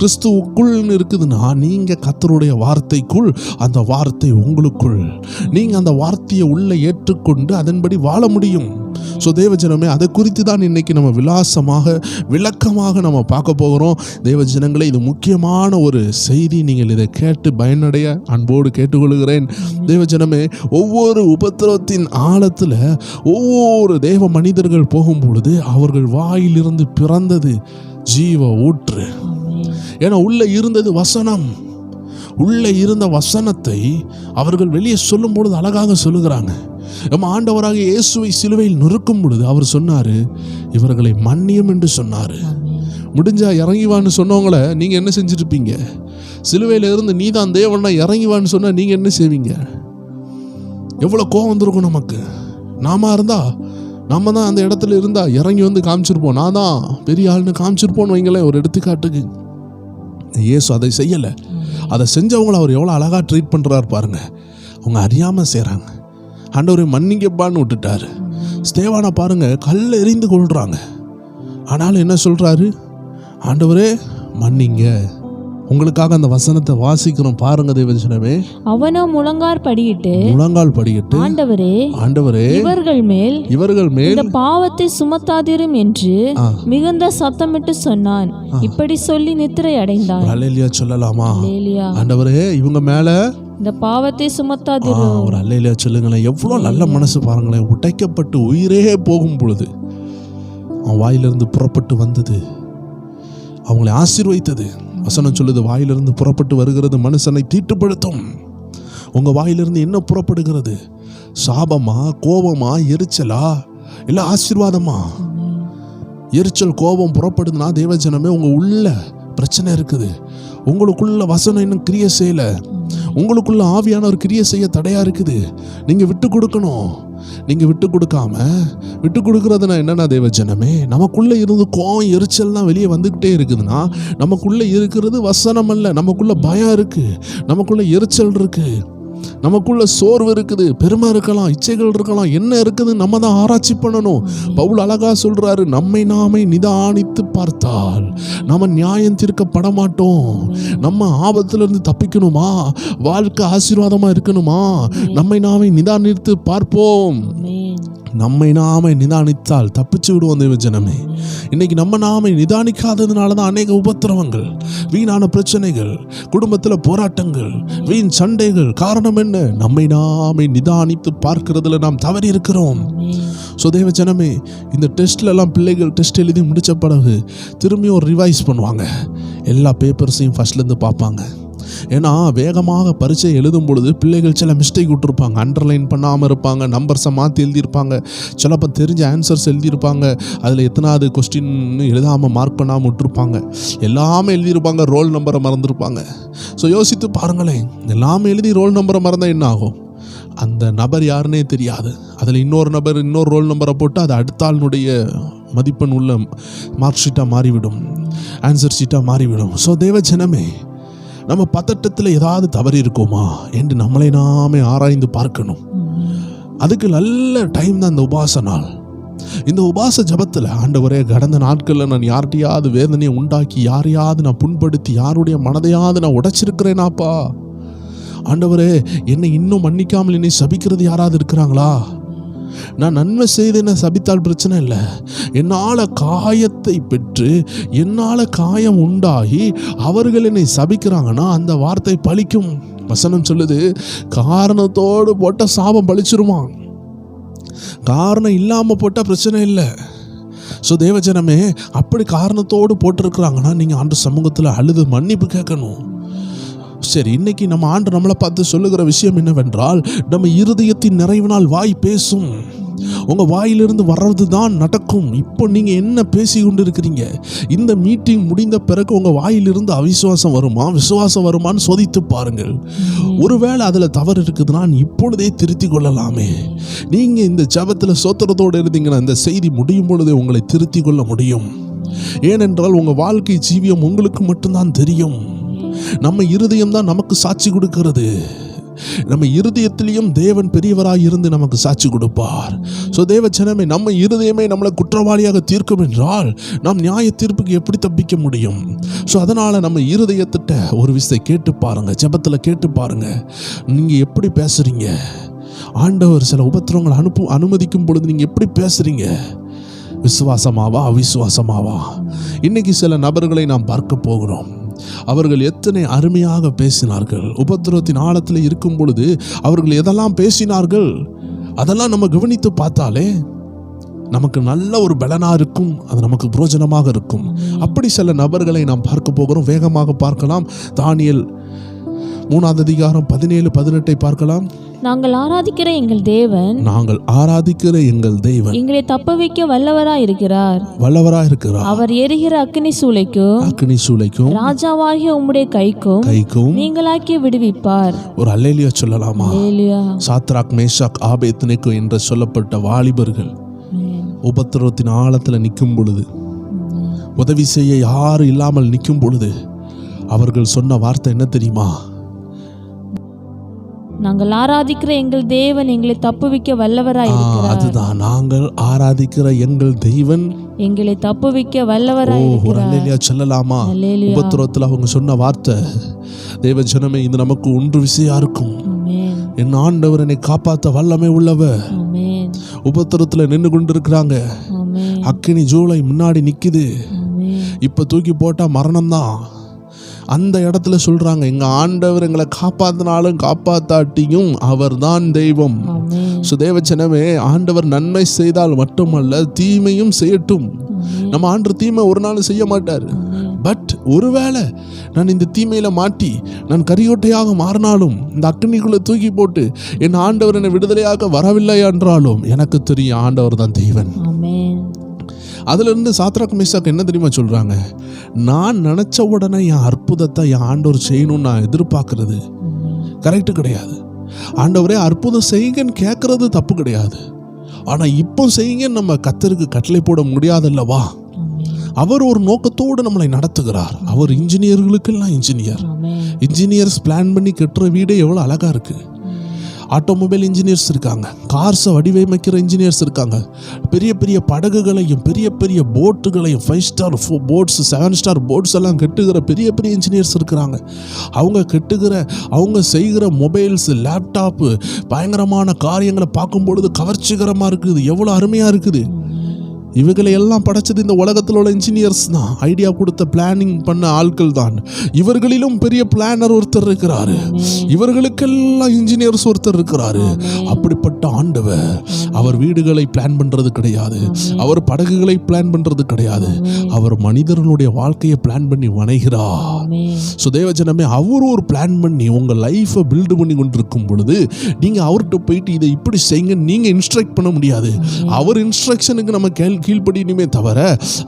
கிறிஸ்துவுக்குள்னு இருக்குதுன்னா நீங்கள் கர்த்தருடைய வார்த்தைக்குள், அந்த வார்த்தை உங்களுக்குள், நீங்கள் அந்த வார்த்தையை உள்ளே ஏற்றுக்கொண்டு அதன்படி வாழ முடியும். ஸோ தேவஜனமே, அதை குறித்து தான் இன்னைக்கு நம்ம விளக்கமாக நம்ம பார்க்க போகிறோம். தேவஜனங்களே, இது முக்கியமான ஒரு செய்தி. நீங்கள் இதை கேட்டு பயனடைய அன்போடு கேட்டுக்கொள்கிறேன். தேவஜனமே, ஒவ்வொரு உபத்திரவத்தின் ஆழத்தில் ஒவ்வொரு தேவ மனிதர்கள் போகும் பொழுது அவர்கள் வாயிலிருந்து பிறந்தது ஜீவ ஊற்று. ஏன்னா உள்ளே இருந்தது வசனம். உள்ளே இருந்த வசனத்தை அவர்கள் வெளியே சொல்லும் பொழுது அழகாக சொல்லுகிறாங்க. நம்ம ஆண்டவராக இயேசுவை சிலுவையில் நொறுக்கும் பொழுது அவர் சொன்னார், இவர்களை மன்னியும் என்று சொன்னார். முடிஞ்சா இறங்கிவான்னு சொன்னவங்கள நீங்கள் என்ன செஞ்சுருப்பீங்க? சிலுவையில் இருந்து நீ தான் தேவனா இறங்கிவான்னு சொன்னால் நீங்கள் என்ன செய்வீங்க? எவ்வளோ கோவம் வந்திருக்கும் நமக்கு. நாம இருந்தா, நம்ம தான் அந்த இடத்துல இருந்தா இறங்கி வந்து காமிச்சிருப்போம். நான் தான் பெரிய ஆள்னு காமிச்சிருப்போன்னு வைங்களேன். ஒரு எடுத்துக்காட்டுக்கு இயேசு அதை செய்யலை. அதை செஞ்சவங்களை அவர் எவ்வளோ அழகாக ட்ரீட் பண்ணுறாரு பாருங்க. அவங்க அறியாமல் செய்கிறாங்க. ஆண்டவரை மன்னிங்கப்பான்னு விட்டுட்டாரு. ஸ்தேவானை பாருங்க, கல்ல எறிந்து கொள்றாங்க. ஆனாலும் என்ன சொல்றாரு? ஆண்டவரே மன்னிங்க. உங்களுக்காக அந்த வசனத்தை வாசிக்கிறோம் பாருங்க தேவஜனமே. அவனோ முழங்கால் படியிட்டு ஆண்டவரே இவர்கள் மேல் இந்த பாவத்தை சுமத்தாதிரும் என்று மிகுந்த சத்தமிட்டு சொன்னான். இப்படி சொல்லி நித்திரை அடைந்தான். அல்லேலூயா சொல்லலாமா? ஆண்டவரே இவங்க மேல இந்த பாவத்தை சுமத்தாதிரும். ஒரு அல்லேலூயா சொல்லுங்களேன். எவ்வளவு நல்ல மனசு பாருங்களேன். உடைக்கப்பட்டு உயிரே போகும் பொழுது அவன் வாயிலிருந்து புறப்பட்டு வந்தது அவங்களை ஆசீர்வதித்தது. வசனம் சொல்லுது, வாயிலிருந்து புறப்பட்டு வருகிறது மனுஷனை தீட்டுப்படுத்தும். உங்க வாயிலிருந்து என்ன புறப்படுகிறது? சாபமா, கோபமா, எரிச்சலா, இல்ல ஆசீர்வாதமா? எரிச்சல் கோபம் புறப்படுதுன்னா தேவஜனமே உங்கள் உள்ள பிரச்சனை இருக்குது, உங்களுக்குள்ள வசனம் இன்னும் கிரியை செய்யலை, உங்களுக்குள்ள ஆவியான ஒரு கிரியை செய்ய தடையாக இருக்குது. நீங்கள் விட்டு கொடுக்கணும். நீங்கள் விட்டு கொடுக்கறதுனா என்னன்னா தேவஜனமே, நமக்குள்ளே இருந்து கோவம் எரிச்சல்லாம் வெளியே வந்துக்கிட்டே இருக்குதுன்னா நமக்குள்ளே இருக்கிறது வசனம் அல்ல, நமக்குள்ள பயம் இருக்குது, நமக்குள்ள எரிச்சல் இருக்குது, நமக்குள்ள சோர்வு இருக்குது, பெருமை இருக்கலாம், இச்சைகள் இருக்கலாம், என்ன இருக்குது நம்ம தான் ஆராய்ச்சி பண்ணணும். பவுல் அழகா சொல்றாரு, நம்மை நாமே நிதானித்து பார்த்தால் நம்ம நியாயம் தீர்க்கப்பட மாட்டோம். நம்ம ஆபத்திலிருந்து தப்பிக்கணுமா, வாழ்க்கை ஆசீர்வாதமா இருக்கணுமா, நம்மை நாமே நிதானித்து பார்ப்போம். நம்மை நாமே நிதானித்தால் தப்பிச்சு விடுவோம் தேவஜனமே. இன்னைக்கு நம்ம நாமே நிதானிக்காததுனால தான் அநேக உபத்திரவங்கள், வீணான பிரச்சனைகள், குடும்பத்தில் போராட்டங்கள், வீண் சண்டைகள். காரணம் என்ன? நம்மை நாமே நிதானித்து பார்க்கிறதுல நாம் தவறி இருக்கிறோம். ஸோ தேவஜனமே, இந்த டெஸ்ட்லலாம் பிள்ளைகள் டெஸ்ட் எழுதி முடித்த பிறகு திரும்பி ஒரு ரிவைஸ் பண்ணுவாங்க, எல்லா பேப்பர்ஸையும் ஃபர்ஸ்ட்லேருந்து பார்ப்பாங்க. ஏன்னா வேகமாக பரீட்சை எழுதும் பொழுது பிள்ளைகள் சில மிஸ்டேக் விட்டுருப்பாங்க, அண்டர்லைன் பண்ணாமல் இருப்பாங்க, நம்பர்ஸை மாற்றி எழுதியிருப்பாங்க, சிலப்போ தெரிஞ்ச ஆன்சர்ஸ் எழுதியிருப்பாங்க, அதில் எத்தனாவது கொஸ்டின் எழுதாமல் மார்க் பண்ணாமல் விட்டுருப்பாங்க, எல்லாமே எழுதியிருப்பாங்க, ரோல் நம்பரை மறந்துருப்பாங்க. ஸோ யோசித்து பாருங்களேன், எல்லாமே எழுதி ரோல் நம்பரை மறந்தால் என்ன ஆகும்? அந்த நபர் யாருன்னே தெரியாது. அதில் இன்னொரு ரோல் நம்பரை போட்டு அது அடுத்த ஆளுடைய மதிப்பெண் உள்ள மார்க் ஷீட்டாக மாறிவிடும், ஆன்சர் ஷீட்டாக மாறிவிடும். ஸோ தேவஜனமே, நம்ம பதட்டத்தில் ஏதாவது தவறு இருக்குமா என்று நம்மளை நாமே ஆராய்ந்து பார்க்கணும். அதுக்கு நல்ல டைம் தான் இந்த உபாச நாள். இந்த உபாச ஜபத்தில் ஆண்டவரே, கடந்த நாட்களில் நான் யார்கிட்டையாவது வேதனையை உண்டாக்கி, யாரையாவது நான் புண்படுத்தி, யாருடைய மனதையாவது நான் உடைச்சிருக்கிறேனாப்பா, ஆண்டவரே என்னை இன்னும் மன்னிக்காமல் என்னை சபிக்கிறது யாராவது இருக்கிறாங்களா? நான் நன்மை செய்து என்ன சபித்தால் பிரச்சனை இல்லை, என்னால் காயத்தை பெற்று என்னால் காயம் உண்டாகி அவர்கள் என்னை சபிக்கிறாங்கன்னா அந்த வார்த்தை பலிக்கும். வசனம் சொல்லுது, காரணத்தோடு போட்ட சாபம் பலிச்சிருமா, காரணம் இல்லாமல் போட்டால் பிரச்சனை இல்லை. ஸோ தேவஜனமே, அப்படி காரணத்தோடு போட்டிருக்கிறாங்கன்னா நீங்கள் ஆண்டு சமூகத்தில் அழுது மன்னிப்பு கேட்கணும். சரி, இன்னைக்கு நம்ம ஆண்டு நம்மளை பார்த்து சொல்லுகிற விஷயம் என்னவென்றால், நம்ம இருதயத்தின் நிறைவினால் வாய் பேசும். உங்கள் வாயிலிருந்து வர்றது தான் நடக்கும். இப்போ நீங்கள் என்ன பேசி கொண்டு இருக்கிறீங்க? இந்த மீட்டிங் முடிந்த பிறகு உங்கள் வாயிலிருந்து அவிசுவாசம் வருமா, விசுவாசம் வருமானு சோதித்து பாருங்கள். ஒருவேளை அதில் தவறு இருக்குதுன்னா இப்பொழுதே திருத்தி கொள்ளலாமே. நீங்கள் இந்த ஜபத்தில் சோத்திரத்தோடு இருந்தீங்கன்னா இந்த செய்தி முடியும் பொழுதே உங்களை திருத்தி கொள்ள முடியும். ஏனென்றால் உங்கள் வாழ்க்கை ஜீவியம் உங்களுக்கு மட்டும்தான் தெரியும். நம்ம இருதயம் தான் நமக்கு சாட்சி கொடுக்கிறது. நம்ம இருதயத்திலையும் தேவன் பெரியவராக இருந்து நமக்கு சாட்சி கொடுப்பார். ஸோ தேவஜனமே, நம்ம இருதயமே நம்மளை குற்றவாளியாக தீர்க்கும் என்றால் நாம் நியாய தீர்ப்புக்கு எப்படி தப்பிக்க முடியும்? ஸோ அதனால் நம்ம இருதயத்திட்ட ஒரு விஷயத்தை கேட்டு பாருங்கள், ஜெபத்தில் கேட்டு பாருங்கள், நீங்கள் எப்படி பேசுகிறீங்க? ஆண்டவர் சில உபத்திரவங்களை அனுமதிக்கும் பொழுது நீங்கள் எப்படி பேசுகிறீங்க? விசுவாசமாவா அவிசுவாசமாவா? இன்னைக்கு சில நபர்களை நாம் பார்க்க போகிறோம். அவர்கள் எத்தனை அருமையாக பேசினார்கள். உபத்திரவத்தின் ஆழத்தில் இருக்கும் பொழுது அவர்கள் எதெல்லாம் பேசினார்கள் அதெல்லாம் நம்ம கவனித்து பார்த்தாலே நமக்கு நல்ல ஒரு பலனா இருக்கும், அது நமக்கு பிரயோஜனமாக இருக்கும். அப்படி சில நபர்களை நாம் பார்க்க போகிறோம். வேகமாக பார்க்கலாம். தானியேல் 3ஆம் அதிகாரம் 17-18 பார்க்கலாம். நாங்கள் ஆராதிக்கிற எங்கள் தேவன் எங்களை தப்ப வைக்க வல்லவராய் இருக்கிறார். அவர் எரிகிற அக்கினி சூளைக்கும் ராஜாவாகிய உம்முடைய கைக்கும் நீங்களாக்கி விடுவிப்பார். ஒரு அல்லேலூயா சொல்லலாமா? சாத்ராக், மேஷாக், ஆபேத்நேகோ என்று சொல்லப்பட்ட வாலிபர்கள் உபத்திரவத்தின் ஆழத்தில் நிற்கும் பொழுது, உதவி செய்ய யாரும் இல்லாமல் நிற்கும் பொழுது அவர்கள் சொன்ன வார்த்தை என்ன தெரியுமா? நாங்கள் ஆராதிக்கிற எங்கள் தேவன் எங்களை தப்புவிக்க வல்லவராய் இருக்கிறார். அதுதான், நாங்கள் ஆராதிக்கிற எங்கள் தெய்வன் எங்களை தப்புவிக்க வல்லவராய் இருக்கிறார். அல்லேலூயா சொல்லலாமா? உபத்திரவத்தில் அவங்க சொன்ன வார்த்தை தேவஜனமே, இது நமக்கு ஒன்று விஷயம் இருக்கும். என் ஆண்டவர் என்னை காப்பாற்ற வல்லமை உள்ளவர். உபத்திரத்தில் நின்று கொண்டு இருக்கிறாங்க. அக்கினி ஜூலை முன்னாடி நிக்குது. இப்ப தூக்கி போட்டா மரணம் தான். அந்த இடத்துல சொல்றாங்க, எங்க ஆண்டவர் எங்களை காப்பாத்தினாலும் காப்பாத்தாட்டியும் அவர் தான் தெய்வம். தேவஜனமே, ஆண்டவர் நன்மை செய்தால் மட்டுமல்ல தீமையும் செய்யட்டும். நம்ம ஆண்டவர் தீமை ஒரு நாள் செய்ய மாட்டார். பட் ஒருவேளை நான் இந்த தீமையில மாட்டி நான் கரியோட்டையாக மாறினாலும், இந்த அக்னிக்குள்ள தூக்கி போட்டு என் ஆண்டவர் என்னை விடுதலையாக வரவில்லை என்றாலும் எனக்கு தெரியும் ஆண்டவர் தான் தெய்வன். அதுல இருந்து சாத்ராக் மேஷாக் என்ன தெரியுமா சொல்றாங்க, நான் நினைச்ச உடனே என் அற்புதத்தை என் ஆண்டவர் செய்யணும்னு நான் எதிர்பார்க்கறது கரெக்டு கிடையாது. ஆண்டவரே அற்புதம் செய்யுங்கன்னு கேட்கறது தப்பு கிடையாது. ஆனா இப்போ செய்யுங்கன்னு நம்ம கர்த்தருக்கு கட்டளை போட முடியாதல்லவா? அவர் ஒரு நோக்கத்தோடு நம்மளை நடத்துகிறார். அவர் இன்ஜினியர்களுக்கெல்லாம் இன்ஜினியர்ஸ் பிளான் பண்ணி கட்டுற வீடே எவ்வளோ அழகா இருக்கு. ஆட்டோமொபைல் இன்ஜினியர்ஸ் இருக்காங்க, கார்ஸை வடிவமைக்கிற இன்ஜினியர்ஸ் இருக்காங்க, பெரிய பெரிய படகுகளையும் பெரிய பெரிய போட்டுகளையும் 5 ஸ்டார் போட்ஸ் 7 ஸ்டார் போட்ஸ் எல்லாம் கட்டுகிற பெரிய பெரிய இன்ஜினியர்ஸ் இருக்கிறாங்க. அவங்க செய்கிற மொபைல்ஸ், லேப்டாப்பு, பயங்கரமான காரியங்களை பார்க்கும் பொழுது கவர்ச்சிகரமாக இருக்குது, எவ்வளோ அருமையாக இருக்குது. இவர்களை எல்லாம் படைச்சது இந்த உலகத்தில் உள்ள இன்ஜினியர்ஸ் தான், ஐடியா கொடுத்த பிளானிங் பண்ண ஆட்கள் தான். இவர்களிலும் பெரிய பிளானர் ஒருத்தர் இருக்கிறாரு, இவர்களுக்கெல்லாம் இன்ஜினியர்ஸ் ஒருத்தர் இருக்கிறாரு. அப்படிப்பட்ட ஆண்டவர் அவர் வீடுகளை பிளான் பண்றது கிடையாது, அவர் படகுகளை பிளான் பண்றது கிடையாது, அவர் மனிதர்களுடைய வாழ்க்கையை பிளான் பண்ணி வணைகிறார். ஸோ தேவஜனமே, அவர் ஒரு பிளான் பண்ணி உங்கள் லைஃப்பை பில்டு பண்ணி கொண்டிருக்கும் பொழுது நீங்கள் அவர்கிட்ட போயிட்டு இதை இப்படி செய்யுங்க நீங்கள் இன்ஸ்ட்ரக்ட் பண்ண முடியாது. அவர் இன்ஸ்ட்ரக்ஷனுக்கு நம்ம கீழ்ப்படியுமே தவிர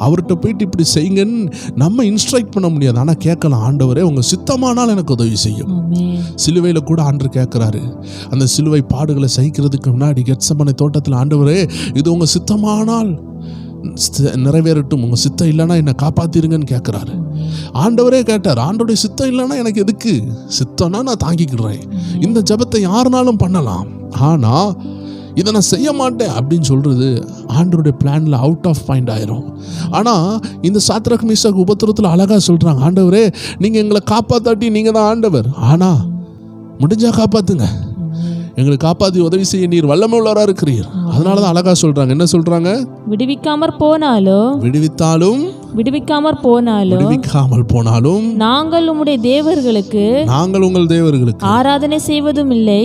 அவர்கிட்ட போயிட்டு இப்படி செய்யுங்கன்னு நம்ம இன்ஸ்ட்ரக்ட் பண்ண முடியாது. ஆனால் கேட்கலாம், ஆண்டவரே உங்க சித்தமானால் எனக்கு உதவி செய்யும். சிலுவையில் கூட ஆண்டவர் கேட்கிறாரு, அந்த சிலுவை பாடுகளை சகிக்கிறதுக்கு முன்னாடி கெத்செமனே தோட்டத்தில், ஆண்டவரே இது உங்க சித்தமானால் நிறைவேறட்டும், உங்க சித்தம் இல்லைன்னா என்னை காப்பாத்திருங்கன்னு கேட்கிறாரு. ஆண்டவரே கேட்டார், ஆண்டவருடைய சித்தம் இல்லைன்னா எனக்கு எதுக்கு, சித்தம்னா நான் தாங்கிக்கிறேன், இந்த ஜெபத்தை யாருனாலும் பண்ணலாம், ஆனா இதை நான் செய்ய மாட்டேன் அப்படின்னு சொல்றது ஆண்டவருடைய பிளான்ல அவுட் ஆஃப் பாயிண்ட் ஆயிரும். ஆனா இந்த சாத்ராக் மேஷாக் உபத்திரவத்தில் அழகா சொல்றாங்க, ஆண்டவரே நீங்க எங்களை காப்பாத்தாட்டி நீங்க தான் ஆண்டவர், ஆனா முடிஞ்சா காப்பாத்துங்க, எங்களை காப்பாத்தி உதவி செய்ய நீர் வல்லமை உள்ளவரா இருக்கிறீர். அதனாலதான் அழகா சொல்றாங்க, என்ன சொல்றாங்க, விடுவிக்காமல் போனாலும் நாங்கள் உம்முடைய தேவர்களுக்கு உங்கள் தேவர்களுக்கு ஆராதனை செய்வதும் இல்லை,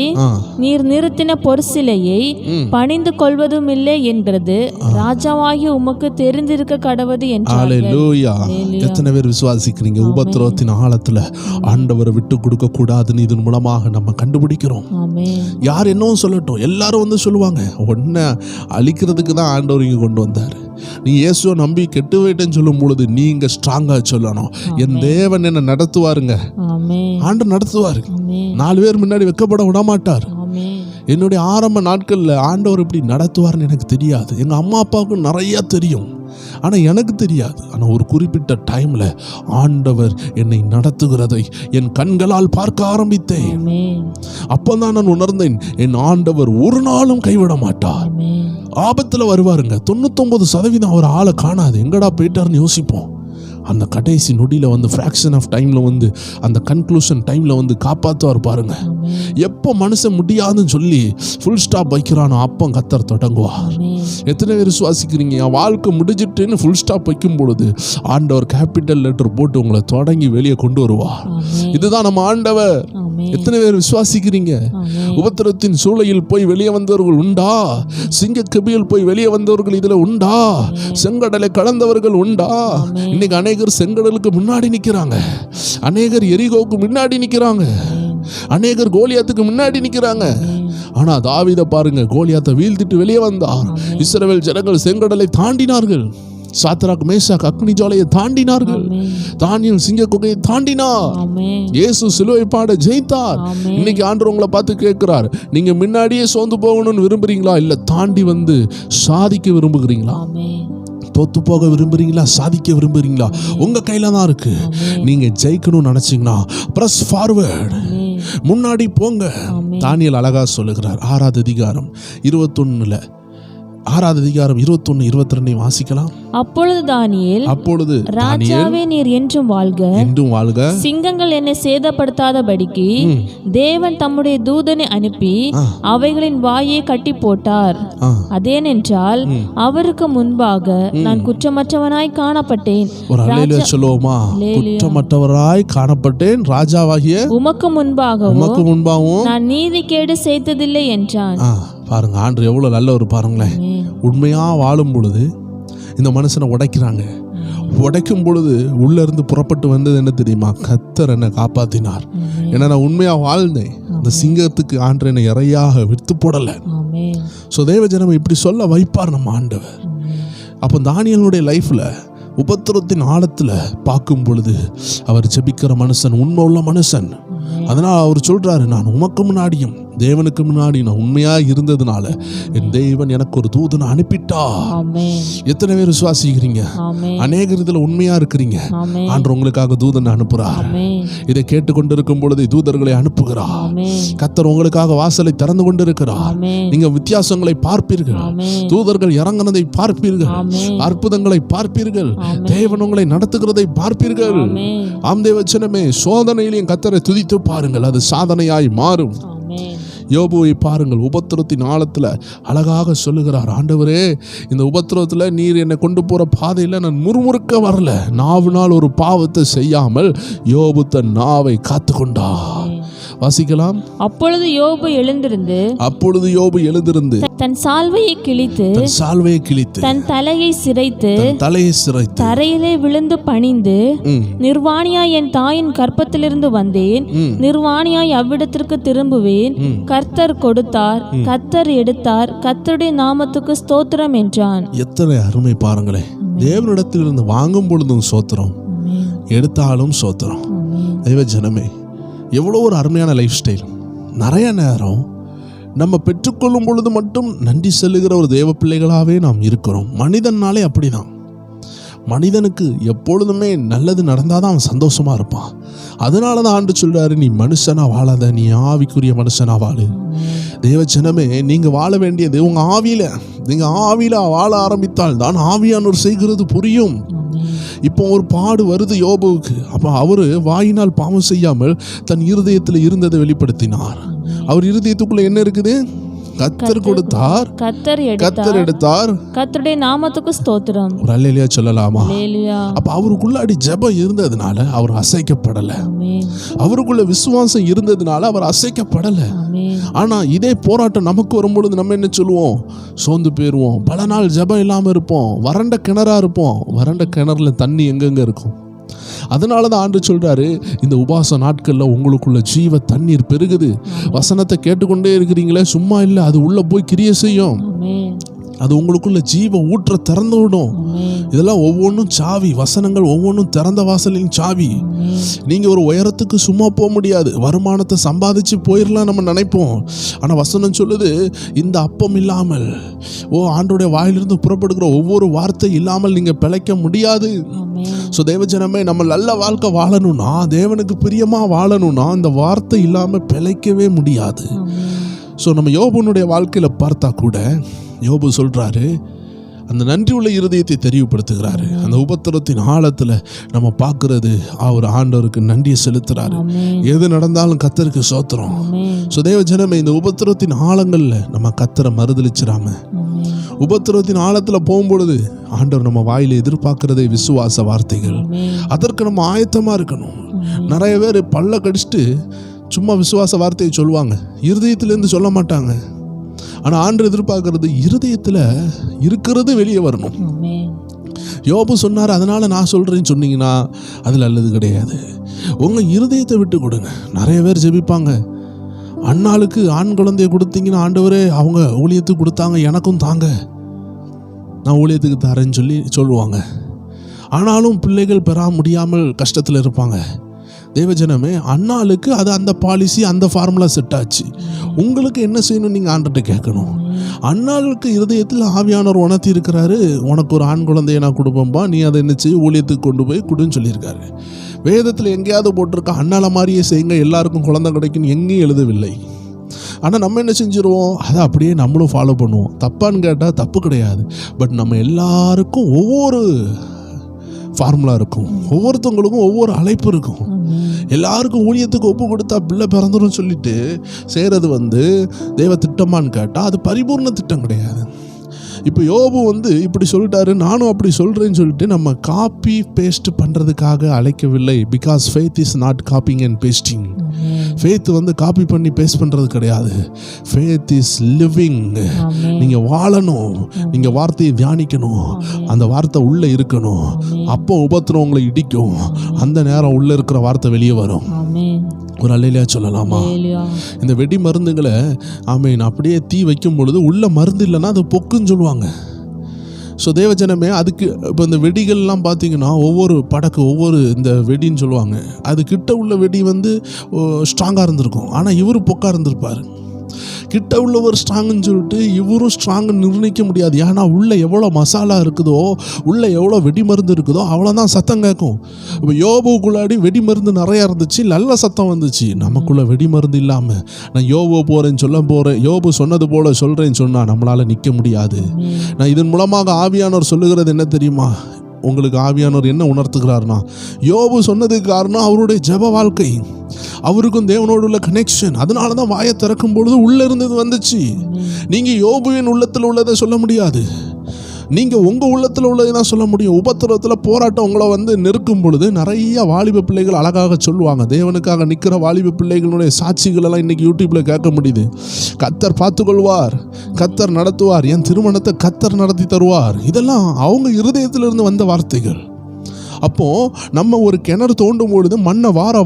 நீர் நிறுத்தின பொற்சிலையை பணிந்து கொள்வதும் இல்லை என்றது ராஜாவாகி உமக்கு தெரிந்திருக்க கடவது என்றார். எத்தனை பேர் விசுவாசிக்கிறீங்க? உபத்திரவத்தின் ஆழத்துல ஆண்டவரை விட்டு கொடுக்க கூடாதுன்னு இதன் மூலமாக நம்ம கண்டுபிடிக்கிறோம். யார் என்னவும் சொல்லட்டும், எல்லாரும் வந்து சொல்லுவாங்க, உன்னை அழிக்கிறதுக்கு தான் ஆண்டவர் இங்க கொண்டு வந்தார், நீ இயேசுவை நம்பி கெட்டு போயிட்டேன்னு சொல்லும் பொழுது நீங்க ஸ்ட்ராங்கா சொல்லணும், என் தேவன் என்ன நடத்துவாருங்க, ஆண்டவர் நடத்துவாரு, 4 பேர் முன்னாடி வெக்கப்பட விட மாட்டார். என்னுடைய ஆரம்ப நாட்கள்ல ஆண்டவர் இப்படி நடத்துவார்னு எனக்கு தெரியாது. எங்க அம்மா அப்பாவுக்கு நிறைய தெரியும், ஆனா எனக்கு தெரியாது. ஆனா ஒரு குறிப்பிட்ட டைம்ல ஆண்டவர் என்னை நடத்துகிறதை என் கண்களால் பார்க்க ஆரம்பித்தேன். அப்பதான் நான் உணர்ந்தேன், என் ஆண்டவர் ஒரு நாளும் கைவிட மாட்டார். ஆபத்துல வருவாருங்க, 99% அவர் ஆளை காணாது, எங்கடா போயிட்டாருன்னு யோசிப்போம். அந்த கடைசி நொடியில வந்து ஃப்ராக்ஷன் ஆஃப் டைம்ல வந்து அந்த கன்க்ளூஷன் டைம்ல வந்து காப்பாற்றுவார் பாருங்க. எப்போ மனுஷன் முடியாதுன்னு சொல்லி ஃபுல் ஸ்டாப் வைக்கிறானோ அப்போ கர்த்தர் தொடங்குவார். எத்தனை பேர் விசுவாசிக்கிறீங்க? என் வாழ்க்கை முடிஞ்சிட்டுன்னு ஃபுல் ஸ்டாப் வைக்கும் பொழுது ஆண்டவர் கேபிட்டல் லெட்டர் போட்டு உங்களை தொடங்கி வெளியே கொண்டு வருவார். இதுதான் நம்ம ஆண்டவர். எத்தனை பேர் விசுவாசிக்கிறீங்க? உபத்திரத்தின் சூளையில் போய் வெளியே வந்தவர்கள் உண்டா? சிங்க கபியில் போய் வெளியே வந்தவர்கள் இதுல உண்டா? செங்கடலை கடந்தவர்கள் உண்டா? இன்னைக்கு அநேகர் செங்கடலுக்கு முன்னாடி நிக்கிறாங்க, அநேகர் எரிகோவுக்கு முன்னாடி நிக்கிறாங்க, அநேகர் கோலியாத்துக்கு முன்னாடி நிக்கிறாங்க. ஆனா தாவீதை பாருங்க, கோலியாத்தை வீழ்த்திட்டு வெளியே வந்தார். இஸ்ரவேல் ஜனங்கள் செங்கடலை தாண்டினார்கள், சாத்ராக் மேஷாக் அக்னி ஜுவாலையை தாண்டினார்கள், தானியேல் சிங்க குகையை தாண்டினார், இயேசு சிலுவை பாட ஜெயித்தார். இன்னைக்கு ஆண்டவர் உங்களை பார்த்து கேட்கிறார், நீங்க முன்னாடியே சோர்ந்து போகணும்னு விரும்புறீங்களா, இல்ல தாண்டி வந்து சாதிக்க விரும்புகிறீங்களா? தோத்து போக விரும்புறீங்களா, சாதிக்க விரும்புறீங்களா? உங்க கையில தான் இருக்கு. நீங்க ஜெயிக்கணும்னு நினைச்சீங்கன்னா பிரஸ் ஃபார்வர்ட், முன்னாடி போங்க. தானியேல் அழகா சொல்லுகிறார், 6ஆம் அதிகாரம் 21 6ஆம் அதிகாரம் 21, 22 வாசிக்கலாம். அப்பொழுது தானியேல், ராஜாவே நீர் என்றும் வாழ்க, சிங்கங்கள் என்னை சேதப்படுத்தாதபடிக்கு தேவன் தம்முடைய தூதனை அனுப்பி அவைகளின் வாயை கட்டி போட்டார். அதேனென்றால் அவருக்கு முன்பாக நான் குற்றமற்றவனாய் காணப்பட்டேன். சொல்லுவோமா? குற்றமற்றவராய் காணப்பட்டேன், ராஜாவாகிய உமக்கு முன்பாகவும் நான் நீதிகேடு செய்ததில்லை என்றான். பாருங்க, ஆண்டு எவ்வளவு நல்ல ஒரு பாருங்களேன். உண்மையா வாழும் பொழுது இந்த மனுஷனை உடைக்கிறாங்க. உடைக்கும் பொழுது உள்ள இருந்து புறப்பட்டு வந்தது என்ன தெரியுமா? கர்த்தர் என்னை காப்பாத்தினார். ஏன்னா நான் உண்மையா வாழ்ந்தேன். அந்த சிங்கத்துக்கு ஆண்டு என்னை இறையாக விட்டு போடல. ஸோ தேவ ஜனம் இப்படி சொல்ல வைப்பார் நம்ம ஆண்டவர். அப்போ தானியேலுடைய லைஃப்ல உபத்திரத்தின் ஆழத்துல பார்க்கும் பொழுது அவர் ஜெபிக்கிற மனுஷன், உண்மை உள்ள மனுஷன். அதனால அவர் சொல்றாரு, நான் உமக்கு முன்னாடியும் தேவனுக்கு முன்னாடி நான் உண்மையா இருந்ததுனால என் தேவன் எனக்கு ஒரு தூதனை அனுப்பிட்டா. எத்தனை பேர் விசுவாசிக்கிறீங்க? அநேகர் இதுல உண்மையா இருக்கிறீங்க. ஆண்டவர் உங்களுக்காக தூதனை அனுப்புறார். இதை கேட்டுக்கொண்டிருக்கும் பொழுது தூதர்களை அனுப்புகிறார். கர்த்தர் உங்களுக்காக வாசலை திறந்து கொண்டிருக்கிறார். நீங்க வித்தியாசங்களை பார்ப்பீர்கள், தூதர்கள் இறங்குனதை பார்ப்பீர்கள், அற்புதங்களை பார்ப்பீர்கள், தேவன் உங்களை நடத்துகிறதை பார்ப்பீர்கள். ஆம் தேவச்சனமே, சோதனையிலையும் கர்த்தரை துதித்து பாருங்கள், அது சாதனையாய் மாறும். யோபுவை பாருங்கள், உபத்திரத்தின் ஆழத்துல அழகாக சொல்லுகிறார், ஆண்டவரே இந்த உபத்திரத்துல நீர் என்னை கொண்டு போற பாதையில நான் முறுமுறுக்க வரல, நாவினால் ஒரு பாவத்தை செய்யாமல் யோபு தன் நாவை காத்து கொண்டார். வாசிக்கலாம். அப்பொழுது யோபு எழுந்திருந்து தன் சால்வையை கிழித்து தன் தலையை சிரைத்து தரையிலே விழுந்து பணிந்து, நிர்வாணியாய் என் தாயின் கற்பத்திலிருந்து வந்தேன், நிர்வாணியாய் அவ்விடத்திற்கு திரும்புவேன். கர்த்தர் கொடுத்தார், கர்த்தர் எடுத்தார், கர்த்தருடைய நாமத்துக்கு ஸ்தோத்திரம் என்றான். எத்தனை அருமை பாருங்களேன். தேவனிடத்திலிருந்து வாங்கும் பொழுதும் சோத்திரம், எடுத்தாலும் சோத்திரம். தெய்வ ஜனமே, எவ்வளோ ஒரு அருமையான லைஃப் ஸ்டைல். நிறைய நேரம் நம்ம பெற்றுக்கொள்ளும் பொழுது மட்டும் நன்றி செல்லுகிற ஒரு தேவ பிள்ளைகளாகவே நாம் இருக்கிறோம். மனிதனாலே அப்படிதான். மனிதனுக்கு எப்பொழுதுமே நல்லது நடந்தாதான் அவன் சந்தோஷமா இருப்பான். அதனால தான் ஆண்டு சொல்றாரு, நீ மனுஷனா வாழாத, நீ ஆவிக்குரிய மனுஷனா வாழு. தேவச்சனமே, நீங்க வாழ வேண்டியது உங்க ஆவியில. நீங்க ஆவியில வாழ ஆரம்பித்தால் தான் ஆவியானவர் செய்கிறது புரியும். இப்போ ஒரு பாடு வருது யோபுவுக்கு. அப்ப அவரு வாயினால் பாவம் செய்யாமல் தன் இருதயத்தில் இருந்ததை வெளிப்படுத்தினார். அவர் இருதயத்துக்குள்ள என்ன இருக்குது? கர்த்தர் கொடுத்தார், கர்த்தர் எடுத்தார், கர்த்தருடைய நாமத்துக்கு ஸ்தோத்திரம். ஒரு அல்லேலூயா சொல்லலாமா? அப்ப அவருக்குள்ள ஜெபம் இருந்ததுனால அவர் அசைக்கப்படல. அவருக்குள்ள விசுவாசம் இருந்ததுனால அவர் அசைக்கப்படல. ஆனா இதே போராட்டம் நமக்கு வரும்பொழுது நம்ம என்ன சொல்லுவோம்? சோர்ந்து போயிருவோம். பல நாள் ஜெபம் இல்லாம இருப்போம். வறண்ட கிணறா இருப்போம். வறண்ட கிணறுல தண்ணி எங்கெங்க இருக்கும்? அதனால தான் ஆண்டு சொல்றாரு, இந்த உபாச நாட்கள்ல உங்களுக்குள்ள ஜீவ தண்ணீர் பெருகுது. வசனத்தை கேட்டுக்கொண்டே இருக்கிறீங்களே, சும்மா இல்லை, அது உள்ள போய் கிரியை செய்யும். அது உங்களுக்குள்ள ஜீவ ஊற்ற திறந்து விடும். இதெல்லாம் ஒவ்வொன்றும் சாவி. வசனங்கள் ஒவ்வொன்றும் திறந்த வாசலின் சாவி. நீங்க ஒரு உயரத்துக்கு சும்மா போக முடியாது. வருமானத்தை சம்பாதிச்சு போயிடலாம் நம்ம நினைப்போம். ஆனா வசனம் சொல்லுது, இந்த அப்பம் இல்லாமல், ஆண்டோடைய வாயிலிருந்து புறப்படுகிற ஒவ்வொரு வார்த்தை இல்லாமல் நீங்க பிழைக்க முடியாது. ஸோ தேவஜனமே, நம்ம நல்ல வாழ்க்கை வாழணும்னா, தேவனுக்கு பிரியமா வாழணும்னா, இந்த வார்த்தை இல்லாம பிழைக்கவே முடியாது. ஸோ நம்ம யோபுனுடைய வாழ்க்கையில பார்த்தா கூட யோபு சொல்றாரு, அந்த நன்றி உள்ள இருதயத்தை தெரிவுபடுத்துகிறாரு. அந்த உபத்திரத்தின் ஆழத்துல நம்ம பார்க்கிறது, அவர் ஆண்டவருக்கு நன்றியை செலுத்துறாரு. எது நடந்தாலும் கர்த்தருக்கு ஸ்தோத்திரம். ஸோ தேவ ஜனமே, இந்த உபத்திரத்தின் ஆழங்கள்ல நம்ம கர்த்தரை மறுதலிச்சிடாம, உபத்திரத்தின் ஆழத்துல போகும்பொழுது ஆண்டவர் நம்ம வாயில எதிர்பார்க்கிறதே விசுவாச வார்த்தைகள். அதற்கு நம்ம ஆயத்தமா இருக்கணும். நிறைய பேர் பல்ல கடிச்சிட்டு சும்மா விசுவாச வார்த்தையை சொல்லுவாங்க, இருதயத்திலேருந்து சொல்ல மாட்டாங்க. ஆனா ஆண்டு எதிர்பார்க்கிறது இருதயத்துல இருக்கிறது வெளியே வரணும். யோபு சொன்னார், அதனால நான் சொல்றேன்னு சொன்னீங்கன்னா அதுல அல்லது கிடையாது. உங்க இருதயத்தை விட்டு கொடுங்க. நிறைய பேர் ஜெபிப்பாங்க, அண்ணாளுக்கு ஆண் குழந்தைய கொடுத்தீங்கன்னா ஆண்டவரே அவங்க ஊழியத்துக்கு கொடுத்தாங்க, எனக்கும் தாங்க, நான் ஊழியத்துக்கு தரேன்னு சொல்லுவாங்க. ஆனாலும் பிள்ளைகள் பெற முடியாமல் கஷ்டத்தில் இருப்பாங்க. தேவஜனமே, அண்ணாளுக்கு அது அந்த பாலிசி, அந்த ஃபார்முலா செட் ஆச்சு. உங்களுக்கு என்ன செய்யணும்? நீங்கள் ஆண்டர்கிட்ட கேட்கணும். அண்ணாளுக்கு இருதயத்தில் ஆவியானவர் உணர்த்தி இருக்கிறாரு, உனக்கு ஒரு ஆண் குழந்தைய நான் கொடுப்பேன்பா, நீ அதை என்ன செய்ய, ஊழியத்துக்கு கொண்டு போய் கொடுன்னு சொல்லியிருக்காரு. வேதத்தில் எங்கேயாவது போட்டிருக்க அண்ணால மாதிரியே செய்யுங்க எல்லாருக்கும் குழந்தை கிடைக்குன்னு எங்கேயும் எழுதவில்லை. ஆனால் நம்ம என்ன செஞ்சிருவோம்? அதை அப்படியே நம்மளும் ஃபாலோ பண்ணுவோம். தப்பான்னு கேட்டால் தப்பு கிடையாது. பட் நம்ம எல்லாருக்கும் ஒவ்வொரு ஃபார்முலா இருக்கும், ஒவ்வொருத்தவங்களுக்கும் ஒவ்வொரு அழைப்பு இருக்கும். எல்லாருக்கும் ஊழியத்துக்கு ஒப்பு கொடுத்தா பிள்ளை பிறந்துடும் சொல்லிட்டு செய்கிறது தேவ திட்டமான்னு கேட்டால் அது பரிபூர்ண திட்டம் கிடையாது. இப்போ யோபு இப்படி சொல்லிட்டாரு, நானும் அப்படி சொல்கிறேன்னு சொல்லிட்டு நம்ம காப்பி பேஸ்ட் பண்ணுறதுக்காக அழைக்கவில்லை. Because faith is not copying and pasting. Faith copy பண்ணி பேஸ்ட் பண்ணுறது கிடையாது. Faith is living. நீங்கள் வாழணும், நீங்கள் வார்த்தையை தியானிக்கணும், அந்த வார்த்தை உள்ளே இருக்கணும். அப்போ உபத்திரம் உங்களை இடிக்கும், அந்த நேரம் உள்ளே இருக்கிற வார்த்தை வெளியே வரும். ஒரு அல்லேலூயா சொல்லலாமா? இந்த வெடி மருந்துகளை ஆமேன் அப்படியே தீ வைக்கும் பொழுது உள்ள மருந்து இல்லைன்னா அது பொக்குன்னு சொல்லுவாங்க. ஸோ தேவஜனமே, அதுக்கு இப்போ இந்த வெடிகள்லாம் பார்த்தீங்கன்னா ஒவ்வொரு படக்கு ஒவ்வொரு இந்த வெடின்னு சொல்லுவாங்க, அது கிட்ட உள்ள வெடி வந்து ஸ்ட்ராங்காக இருந்திருக்கும், ஆனால் இவர் பொக்கா இருந்திருப்பார். கிட்ட உள்ளவர் ஸ்ட்ராங்குன்னு சொல்லிட்டு இவரும் ஸ்ட்ராங்கு நிர்ணயிக்க முடியாது. ஏன்னா உள்ளே எவ்வளோ மசாலா இருக்குதோ, உள்ளே எவ்வளோ வெடி மருந்து இருக்குதோ அவ்வளோதான் சத்தம் கேட்கும். இப்போ யோபுக்குள்ளாடி வெடி மருந்து நிறையா இருந்துச்சு, நல்ல சத்தம் வந்துச்சு. நமக்குள்ளே வெடி மருந்து இல்லாமல் நான் யோபு போகிறேன்னு சொல்ல போகிறேன், யோபு சொன்னது போல் சொல்கிறேன்னு சொன்னால் நம்மளால் நிற்க முடியாது. நான் இதன் மூலமாக ஆவியானவர் சொல்லுகிறது என்ன தெரியுமா? உங்களுக்கு ஆவியானவர் என்ன உணர்த்துகிறார்னா, யோபு சொன்னதுக்கு காரணம் அவருடைய ஜெப வாழ்க்கை, அவருக்கும் தேவனோடு உள்ள கனெக்ஷன். அதனால தான் வாயை திறக்கும் பொழுது உள்ளே இருந்தது வந்துச்சு. நீங்கள் யோபுவின் உள்ளத்தில் உள்ளதை சொல்ல முடியாது, நீங்கள் உங்கள் உள்ளத்தில் உள்ளதை தான் சொல்ல முடியும். உபத்திரவத்தில் போராட்டம் உங்களை வந்து நெருக்கும் பொழுது நிறைய வாலிப பிள்ளைகள் அழகாக சொல்லுவாங்க. தேவனுக்காக நிற்கிற வாலிப பிள்ளைகளுடைய சாட்சிகளெல்லாம் இன்றைக்கி யூடியூப்பில் கேட்க முடியுது. கர்த்தர் பார்த்துக்கொள்வார், கர்த்தர் நடத்துவார், என் திருமணத்தை கர்த்தர் நடத்தி தருவார். இதெல்லாம் அவங்க இருதயத்திலிருந்து வந்த வார்த்தைகள். அப்போது நம்ம ஒரு கிணறு தோண்டும் பொழுது மண்ணை வார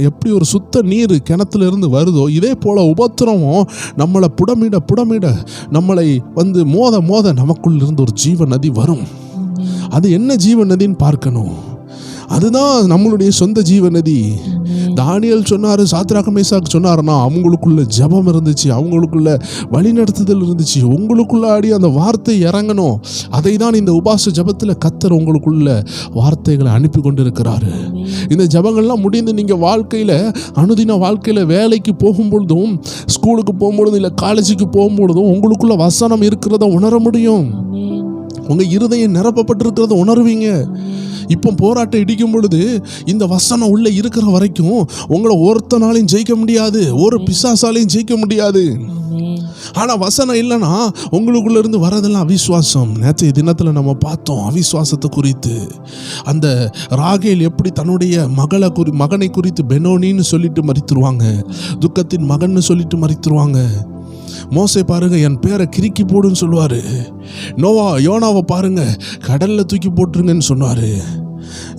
எப்படி ஒரு சுத்த நீர் கிணத்துல இருந்து வருதோ, இதே போல் உபத்திரமும் நம்மளை புடமிட நம்மளை வந்து மோத நமக்குள்ள இருந்து ஒரு ஜீவ நதி வரும். அது என்ன ஜீவ நதின்னு பார்க்கணும். அதுதான் நம்மளுடைய சொந்த ஜீவ நதி. தானியேல் சொன்னார், சாத்ராக் மேசாக் சொன்னார்னா அவங்களுக்குள்ள ஜெபம் இருந்துச்சு, அவங்களுக்குள்ள வழிநடத்துதல் இருந்துச்சு. உங்களுக்குள்ளாடி அந்த வார்த்தை இறங்கணும். அதை தான் இந்த உபாச ஜெபத்தில் கர்த்தர் உங்களுக்குள்ள வார்த்தைகளை அனுப்பி கொண்டு இருக்கிறாரு. இந்த ஜெபங்கள்லாம் முடிந்து நீங்கள் வாழ்க்கையில் அனுதின வாழ்க்கையில் வேலைக்கு போகும்பொழுதும், ஸ்கூலுக்கு போகும்பொழுதும், இல்லை காலேஜுக்கு போகும்பொழுதும் உங்களுக்குள்ள வசனம் இருக்கிறத உணர முடியும். உங்கள் இருதயம் நிரப்பப்பட்டிருக்கிறத உணர்வீங்க. இப்போ போராட்டம் இடிக்கும் பொழுது இந்த வசனம் உள்ளே இருக்கிற வரைக்கும் உங்களை ஒருத்தனாலையும் ஜெயிக்க முடியாது, ஒரு பிசாசாலையும் ஜெயிக்க முடியாது. ஆனால் வசனம் இல்லைன்னா உங்களுக்குள்ள இருந்து வரதெல்லாம் அவிசுவாசம். நேற்றைய தினத்தில் நம்ம பார்த்தோம் அவிசுவாசத்தை குறித்து. அந்த ராகேல் எப்படி தன்னுடைய மகனை குறித்து பெனோனின்னு சொல்லிட்டு மறித்துருவாங்க, துக்கத்தின் மகன்னு சொல்லிட்டு மறித்துருவாங்க. மோசே பாருங்க, என் பேரை கிறுக்கி போடுன்னு சொல்லுவார். யோனாவை பாருங்க, கடலில் தூக்கி போட்டுருங்கன்னு சொன்னார்.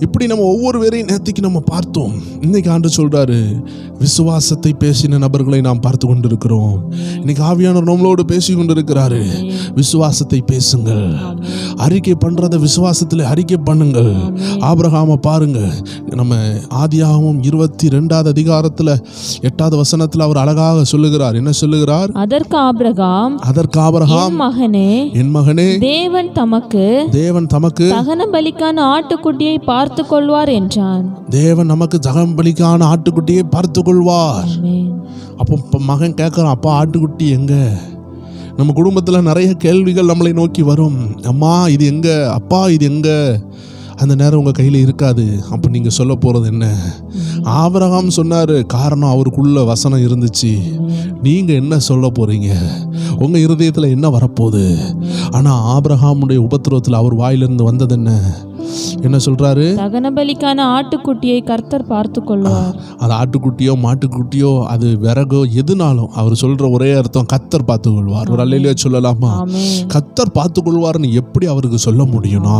இப்படி நம்ம ஒவ்வொரு பேரையும் நேற்றுக்கு நம்ம பார்த்தோம். இன்னைக்கு ஆண்டவர் சொல்றாரு, விசுவாசத்தை பேசின நபர்களை நாம் பார்த்து கொண்டிருக்கிறோம். இன்னைக்கு ஆவியானவர் நம்மளோடு பேசி கொண்டிருக்கிறாரு. விசுவாசத்தை பேசுங்கள், அறிக்கை பண்றத விசுவாசத்தில் அறிக்கை பண்ணுங்கள். ஆபிரகாமை பாருங்க, நம்ம ஆதியாகமம் 22வது அதிகாரத்தில் 8வது வசனத்தில் அவர் அழகாக சொல்லுகிறார். என்ன சொல்லுகிறார்? அதற்கு ஆபிரகாம் என் மகனே, தேவன் தமக்கு தகன பலிக்கான ஆட்டுக்குட்டியை பார்த்து கொள்வார் என்றான். தேவன் நமக்கு தகன பலிக்கான ஆட்டுக்குட்டியை பார்த்து கொள்வார். அப்போ மகன் கேட்கிறான், அப்பா ஆட்டுக்குட்டி எங்க? நம்ம குடும்பத்தில் நிறைய கேள்விகள் நம்மளை நோக்கி வரும். அம்மா இது எங்க, அப்பா இது எங்க? அந்த நேரம் உங்கள் கையில் இருக்காது. அப்போ நீங்கள் சொல்ல போகிறது என்ன? ஆபிரகாம் சொன்னார், காரணம் அவருக்குள்ள வசனம் இருந்துச்சு. நீங்கள் என்ன சொல்ல போகிறீங்க? உங்கள் இருதயத்தில் என்ன வரப்போகுது? ஆனால் ஆபிரகாமுடைய உபத்திரவத்தில் அவர் வாயிலிருந்து வந்தது என்ன சொல்றாரு? தகன பலிக்கான ஆட்டுக்குட்டியை கர்த்தர் பார்த்து கொள்வார். அது ஆட்டுக்குட்டியோ மாட்டுக்குட்டியோ அது விறகோ எதுனாலும் அவர் சொல்ற ஒரே அர்த்தம், கர்த்தர் பார்த்து கொள்வார். ஒரு அல்லேலூயா சொல்லலாமா? கர்த்தர் பார்த்து கொள்வார்னு எப்படி அவருக்கு சொல்ல முடியும்னா,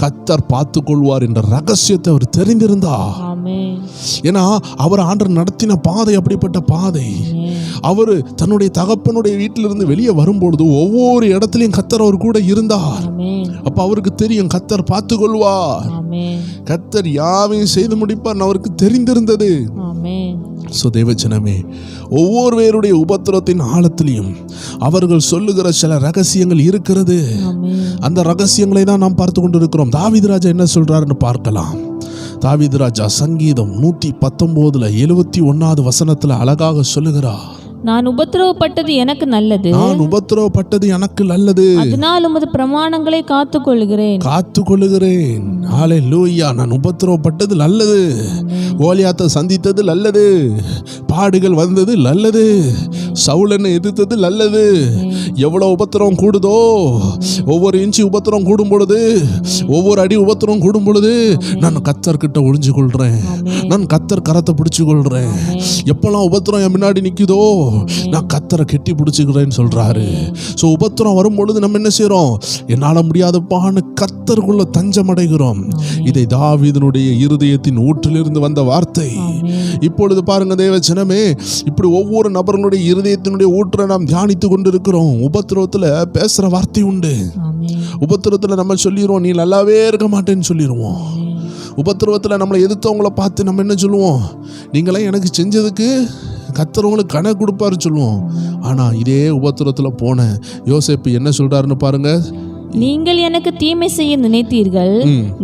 கர்த்தர் பார்த்து கொள்வார் என்ற ரகசியத்தை அவர் தெரிந்திருந்தா. ஏன்னா அவர் ஆண்டவர் நடத்தின பாதை அப்படிப்பட்ட பாதை. அவர் தன்னுடைய தகப்பனுடைய வீட்டிலிருந்து வெளியே வரும்பொழுது ஒவ்வொரு இடத்துலையும் கர்த்தர் அவர் கூட இருந்தார். அப்ப அவருக்கு தெரியும் கர்த்தர் பார்த்து கொள்வார், கர்த்தர் யாவையும் செய்து முடிப்பார் அவருக்கு தெரிந்திருந்தது. சோ தேவஜனமே, ஒவ்வொரு பேருடைய உபத்திரத்தின் ஆழத்திலையும் அவர்கள் சொல்லுகிற சில ரகசியங்கள் இருக்கிறது. அந்த ரகசியங்களை தான் நாம் பார்த்து கொண்டிருக்கிறோம். தாவீது ராஜா என்ன சொல்றாருன்னு பார்க்கலாம். தாவீது ராஜா சங்கீதம் 119 71வது வசனத்துல அழகாக சொல்லுகிறார், நான் உபத்திரவப்பட்டது எனக்கு நல்லது, அதனால் உமது பிரமாணங்களை காத்துக்கொள்கிறேன். ஹல்லேலூயா. நான் உபத்திரவப்பட்டது நல்லது, கோலியாத்தை சந்தித்தது நல்லது, பாடுகள் வந்தது நல்லது, சவுலனை எதிர்த்தது நல்லது. எவ்வளவு உபத்திரம் கூடுதோ, ஒவ்வொரு இன்ச்சு உபத்திரம் கூடும் பொழுது, ஒவ்வொரு அடி உபத்திரம் கூடும் பொழுது நான் கர்த்தர்கிட்ட ஒளிஞ்சு கொள்றேன், நான் கர்த்தர் கரத்தை பிடிச்சு கொள்றேன். எப்பெல்லாம் உபத்திரம் என் முன்னாடி நிக்குதோ நான் கர்த்தரை கெட்டி பிடிச்சுக்கிறேன்னு சொல்றாரு. ஸோ உபத்திரம் வரும் பொழுது நம்ம என்ன செய்யறோம்? என்னால முடியாதப்பான்னு கர்த்தருக்குள்ள தஞ்சம் அடைகிறோம். இதை தாவீதினுடைய இருதயத்தின் ஊற்றிலிருந்து வந்த வார்த்தை. இப்பொழுது பாருங்க தேவ ஜனமே, இப்படி ஒவ்வொரு நபர்களுடைய இருதயத்தினுடைய ஊற்றை நாம் தியானித்து கொண்டிருக்கிறோம். உபத்திரவத்தில் பேசுகிற வார்த்தை உண்டு. உபத்திரவத்தில் நம்ம சொல்லிடுவோம், நீ நல்லாவே இருக்க மாட்டேன்னு சொல்லிடுவோம். உபத்திரவத்தில் நம்மளை எதிர்த்தவங்கள பார்த்து நம்ம என்ன சொல்லுவோம், நீங்களாம் எனக்கு செஞ்சதுக்கு கர்த்தர் உங்களுக்கு கணக்கு கொடுப்பாரு சொல்லுவோம். ஆனால் இதே உபத்திரவத்தில் போன யோசேப்பு என்ன சொல்கிறாருன்னு பாருங்க. நீங்கள் எனக்கு தீமை செய்ய நினைத்தீர்கள்,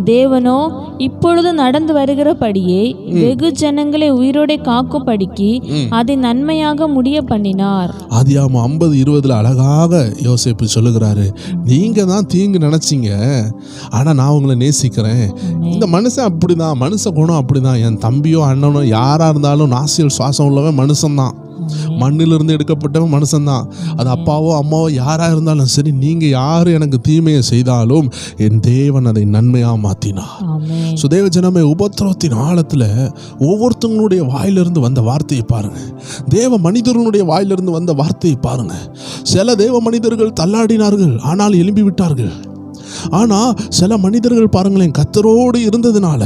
தேவனோ இப்பொழுது நடந்து வருகிறபடியே வெகு ஜனங்களை உயிரோட காக்கும்படிக்கு அதை நன்மையாக முடிய பண்ணினார். ஆதியாகமம் 50:20 அழகாக யோசேப்பு சொல்லுகிறாரு, நீங்க தான் தீங்கு நினைச்சீங்க, ஆனா நான் உங்களை நேசிக்கிறேன். இந்த மனுஷன் அப்படிதான், மனுஷ குணம் அப்படிதான். என் தம்பியோ அண்ணனோ யாரா இருந்தாலும் நாசியல் சுவாசம் உள்ளவன் மனுஷன்தான், மண்ணிலிருந்து எடுக்கப்பட்டவன் மனுஷன்தான். அது அப்பாவோ அம்மாவோ யாராக இருந்தாலும் சரி, நீங்கள் யார் எனக்கு தீமையை செய்தாலும் என் தேவன் அதை நன்மையாக மாற்றினார். சுதேவ ஜனமே, உபத்திரவத்தின் ஆழத்தில் ஒவ்வொருத்தவங்களுடைய வாயிலிருந்து வந்த வார்த்தையை பாருங்கள். தேவ மனிதர்களுடைய வாயிலிருந்து வந்த வார்த்தையை பாருங்கள். சில தேவ மனிதர்கள் தள்ளாடினார்கள், ஆனால் எழும்பி விட்டார்கள். ஆனால் சில மனிதர்கள் பாருங்களேன், கர்த்தரோடு இருந்ததுனால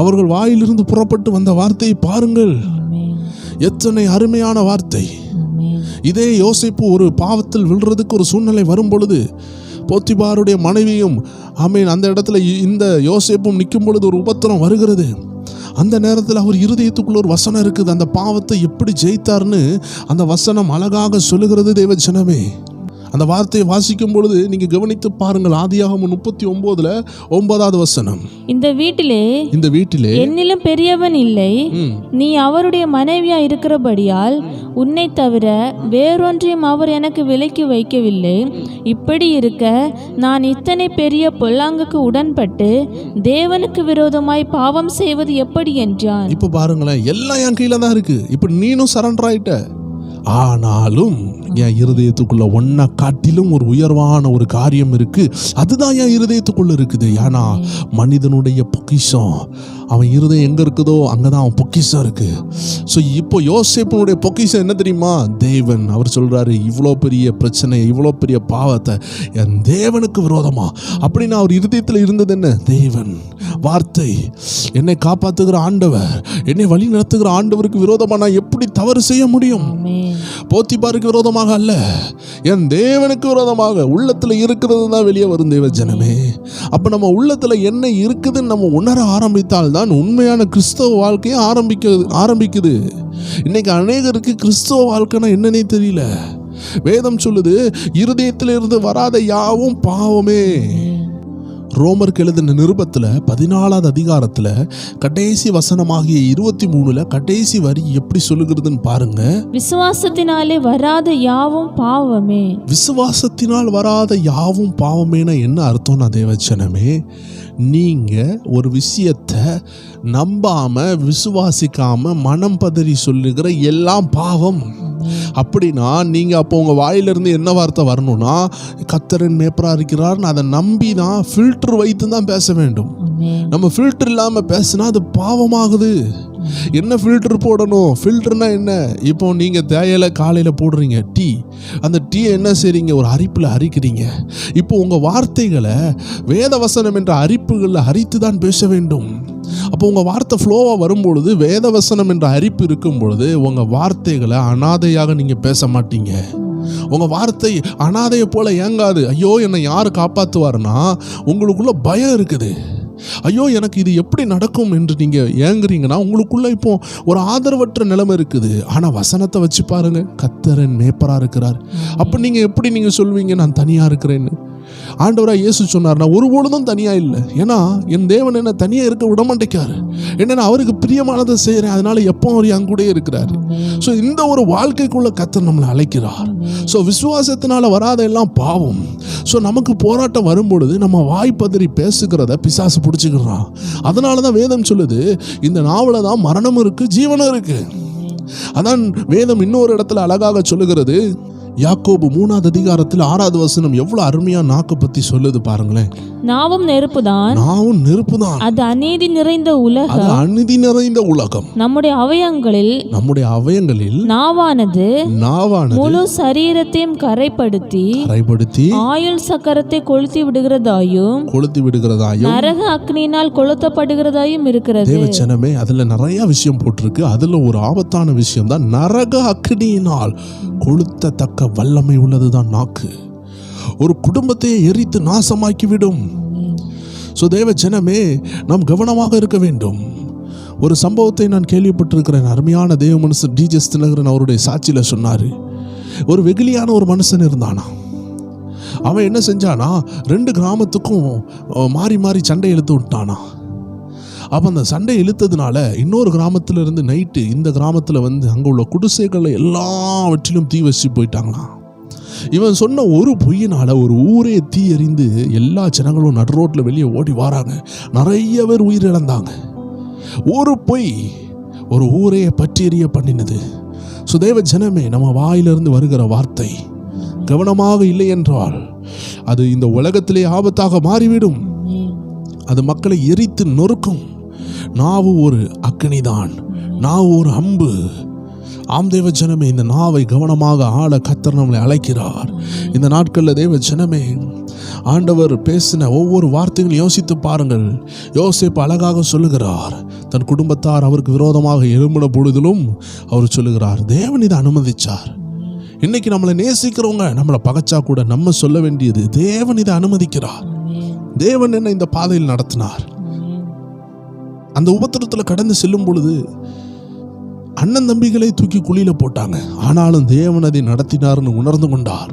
அவர்கள் வாயிலிருந்து புறப்பட்டு வந்த வார்த்தையை பாருங்கள். எத்தனை அருமையான வார்த்தை. இதே யோசேப்பு ஒரு பாவத்தில் விழுறதுக்கு ஒரு சூழ்நிலை வரும் பொழுது, போத்திபாருடைய மனைவியும் அந்த இடத்துல இந்த யோசேப்பும் நிற்கும் பொழுது ஒரு உபத்திரம் வருகிறது. அந்த நேரத்தில் அவர் இருதயத்துக்குள்ள ஒரு வசனம் இருக்குது. அந்த பாவத்தை எப்படி ஜெயித்தார்னு அந்த வசனம் அழகாக சொல்லுகிறது. தேவ ஜனமே, அந்த வார்த்தையை வாசிக்கும் பொழுது நீங்க கவனித்து பாருங்கள். ஆதியாகமம் 39:9 வசனம். இந்த வீட்டிலே என்னிலும் பெரியவன் இல்லை, நீ அவருடைய மனைவியா இருக்கிறபடியால் உன்னை தவிர வேறொன்றையும் அவர் எனக்கு விலக்கி வைக்கவில்லை. இப்படி இருக்க நான் இத்தனை பெரிய பொல்லாங்குக்கு உடன்பட்டு தேவனுக்கு விரோதமாய் பாவம் செய்வது எப்படி என்றான். இப்ப பாருங்களேன், எல்லாம் என் கீழே தான் இருக்கு. இப்ப நீனும் சரண்டர் ஆயிட்ட. ஆனாலும் என் இருதயத்துக்குள்ள ஒன்ன காட்டிலும் ஒரு உயர்வான ஒரு காரியம் இருக்கு. அதுதான் என் இருதயத்துக்குள்ள இருக்குது. ஏன்னா மனிதனுடைய பொக்கிஷம், அவன் இருதயம் எங்க இருக்குதோ அங்கதான் அவன் பொக்கிஷம் இருக்கு. ஸோ இப்போ யோசேப்பினுடைய பொக்கிஷம் என்ன தெரியுமா? தேவன். அவர் சொல்றாரு, இவ்வளோ பெரிய பிரச்சனை, இவ்வளோ பெரிய பாவத்தை என் தேவனுக்கு விரோதமா அப்படின்னு அவர் இருதயத்தில் இருந்தது என்ன? தேவன் வார்த்தை. என்னை காப்பாத்துகிற ஆண்டவர், என்னை வழி நடத்துகிற ஆண்டவருக்கு விரோதமா நான் எப்படி தவறு செய்ய முடியும்? போத்திபாருக்கு விரோதமாக அல்ல, என் தேவனுக்கு விரோதமாக உள்ளத்துல இருக்கிறது தான் வெளியே வரும். தேவ ஜனமே, அப்ப நம்ம உள்ளத்துல என்ன இருக்குதுன்னு நம்ம உணர ஆரம்பித்தால் தான் உண்மையான கிறிஸ்தவ வாழ்க்கையை ஆரம்பிக்குது. இன்னைக்கு அநேகருக்கு கிறிஸ்தவ வாழ்க்கைனா என்னன்னே தெரியல. வேதம் சொல்லுது, இருதயத்திலிருந்து வராத யாவும் பாவமே. ரோமருக்கு எழுதின நிருபத்தில் 14வது அதிகாரத்தில் கடைசி வசனமாகிய 23 கடைசி வரி எப்படி சொல்லுகிறதுன்னு பாருங்க. விசுவாசத்தினாலே வராத யாவும் பாவமே. விசுவாசத்தினால் வராத யாவும் பாவமேனா என்ன அர்த்தம்னா தேவச்சனமே, நீங்க ஒரு விஷயத்தை நம்பாம விசுவாசிக்காம மனம் பதறி சொல்லுகிற எல்லாம் பாவம். அப்படின்னா நீங்க அப்போ உங்க வாயிலிருந்து என்ன வார்த்தை வரணும்னா, கர்த்தரின் மேய்ப்பரா இருக்கிறார்னு அதை நம்பி தான் ஃபில்டர் வைத்து தான் பேச வேண்டும். நம்ம ஃபில்டர் இல்லாம பேசினா அது பாவமாகுது. என்ன ஃபில்டர் போடணும்? ஃபில்டர்னா என்ன? இப்போ நீங்க தேயிலை காலையில போடுறீங்க, டீ. அந்த டீ என்ன செய்றீங்க? ஒரு அரிப்புல அரிக்கிறீங்க. இப்போ உங்க வார்த்தைகளை வேதவசனம் என்ற அரிப்புகளில் அரித்து தான் பேச வேண்டும். அப்போ உங்க வார்த்தை ஃப்ளோவா வரும்பொழுது, வேதவசனம் என்ற அரிப்பு இருக்கும் பொழுது உங்க வார்த்தைகளை அனாதையாக நீங்க பேச மாட்டீங்க. உங்க வார்த்தை அனாதையை போல ஏங்காது. ஐயோ என்னை யாரு காப்பாத்துவாருன்னா உங்களுக்குள்ள பயம் இருக்குது. ஐயோ எனக்கு இது எப்படி நடக்கும் என்று நீங்க ஏங்குறீங்கன்னா உங்களுக்குள்ள இப்போ ஒரு ஆதரவற்ற நிலைமை இருக்குது. ஆனா வசனத்தை வச்சு பாருங்க, கர்த்தரின் மேய்ப்பரா இருக்கிறார். அப்ப நீங்க எப்படி நீங்க சொல்வீங்க நான் தனியா இருக்கிறேன்னு? ஆண்டவராக இயேசு சொன்னார், நான் ஒருபொழுதும் தனியா இல்லை. ஏன்னா என் தேவன் என்ன தனியா இருக்க விட மாட்டேக்காரு. என்ன அவருக்கு பிரியமானதை செய்யறேன், அதனால எப்போ அவர் என் கூட இருக்கிறார். ஸோ இந்த ஒரு வாழ்க்கைக்குள்ள கர்த்தர் நம்மளை அழைக்கிறார். ஸோ விசுவாசத்தினால வராத எல்லாம் பாவம். ஸோ நமக்கு போராட்டம் வரும்பொழுது நம்ம வாய் பதறி பேசுகிறத பிசாசு பிடிச்சிக்கிறான். அதனால தான் வேதம் சொல்லுது, இந்த நாவல தான் மரணமும் இருக்கு ஜீவனும் இருக்கு. அதான் வேதம் இன்னொரு இடத்துல அழகாக சொல்லுகிறது, யாக்கோபு 3வது அதிகாரத்தில் 6வது வசனம் எவ்வளவு அருமையா நாக்கு பத்தி சொல்லுது பாருங்களேன். நாவும் நெருப்புதான், நாவும் நெருப்புதான், அது அநீதி நிறைந்த உலகம், அது அநீதி நிறைந்த உலகம். நம்முடைய அவயங்களில் நாவானது முழு சரீரத்தையும் கரைப்படுத்தி ஆயுள் சக்கரத்தை கொளுத்தி விடுகிறதாயும் நரக அக்னியினால் கொளுத்தப்படுகிறதாயும் இருக்கிறது. தேவச்சனமே, அதுல நிறைய விஷயம் போட்டிருக்கு. அதுல ஒரு ஆபத்தான விஷயம் தான் நரக அக்னியினால் கொளுத்தத்தக்க வல்லமை உள்ளதுதான் நாக்கு. ஒரு குடும்பத்தை எரித்து நாசமாக்கிவிடும். ஸோ தேவ ஜனமே, நாம் கவனமாக இருக்க வேண்டும். ஒரு சம்பவத்தை நான் கேள்விப்பட்டிருக்கிறேன். அருமையான தேவ மனுஷன் டிஜெஸ் தினகரன் அவருடைய சாட்சியில சொன்னாரு. ஒரு வெகுளியான ஒரு மனுஷன் இருந்தானா. அவன் என்ன செஞ்சானா, 2 கிராமத்துக்கும் மாறி மாறி சண்டை இழுத்து விட்டானா. அப்போ அந்த சண்டை இழுத்ததுனால இன்னொரு கிராமத்தில் இருந்து நைட்டு இந்த கிராமத்தில் வந்து அங்கே உள்ள குடிசைகளை எல்லாவற்றிலும் தீ வச்சு போயிட்டாங்களாம். இவன் சொன்ன ஒரு பொய்யினால ஒரு ஊரே தீ எறிந்து எல்லா ஜனங்களும் நடு ரோட்டில் வெளியே ஓடி வராங்க. நிறைய பேர் உயிரிழந்தாங்க. ஒரு பொய் ஒரு ஊரையை பற்றி எறிய பண்ணினது. சுதேவ ஜனமே, நம்ம வாயிலிருந்து வருகிற வார்த்தை கவனமாக இல்லை என்றால் அது இந்த உலகத்திலே ஆபத்தாக மாறிவிடும். அது மக்களை எரித்து நொறுக்கும். நாவு ஒரு அக்கினிதான், நாவு ஒரு அம்பு. ஆம் தேவ ஜனமே, இந்த நாவை கவனமாக ஆள கர்த்தர் நம்மளை அழைக்கிறார். இந்த நாட்களில் தேவ ஜனமே, ஆண்டவர் பேசின ஒவ்வொரு வார்த்தைகளும் யோசித்து பாருங்கள். யோசேப்பு அழகாக சொல்லுகிறார், தன் குடும்பத்தார் அவருக்கு விரோதமாக எழும்பின பொழுதிலும் அவர் சொல்லுகிறார், தேவன் இதை அனுமதிச்சார். இன்னைக்கு நம்மளை நேசிக்கிறவங்க நம்மளை பகைச்சா கூட நம்ம சொல்ல வேண்டியது, தேவன் இதை அனுமதிக்கிறார். தேவன் என்ன இந்த பாதையில் நடத்தினார். அந்த உபத்திரத்தில் கடந்து செல்லும் பொழுது அண்ணன் தம்பிகளை தூக்கி குழியில போட்டாங்க. ஆனாலும் தேவன் அதை நடத்தினார்னு உணர்ந்து கொண்டார்.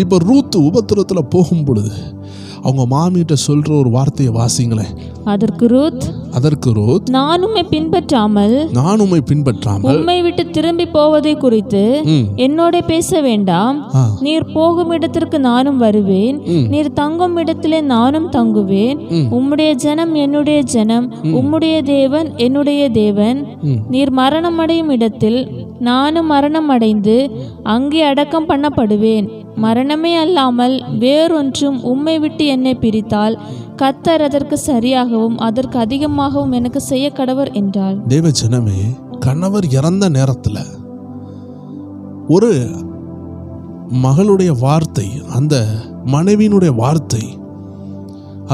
இப்போ ரூத்து உபத்திரத்தில் போகும் பொழுது அவங்க மாமியிட்ட சொல்ற ஒரு வார்த்தையை வாசிங்களேன். அதற்கு ரூத், நான் உம்மை பின்பற்றாமல் உம்மை விட்டு திரும்பி போவதை குறித்து என்னோட பேச வேண்டாம். நீர் போகும் இடத்திற்கு நானும் வருவேன், நீர் தங்கும் இடத்திலே நானும் தங்குவேன். உம்முடைய ஜனம் என்னுடைய ஜனம், உம்முடைய தேவன் என்னுடைய தேவன். நீர் மரணம் அடையும் இடத்தில் நானும் மரணம் அடைந்து அங்கே அடக்கம் பண்ணப்படுவேன். மரணமே அல்லாமல் வேறொன்றும் உம்மை விட்டு என்னை பிரித்தால் கர்த்தர் அதற்கு சரியாகவும் அதற்கு அதிகமாகவும் எனக்கு செய்ய கடவர் என்றாள். தேவ ஜனமே, கணவர் இறந்த நேரத்தில் ஒரு மகளுடைய வார்த்தை, அந்த மனைவியினுடைய வார்த்தை,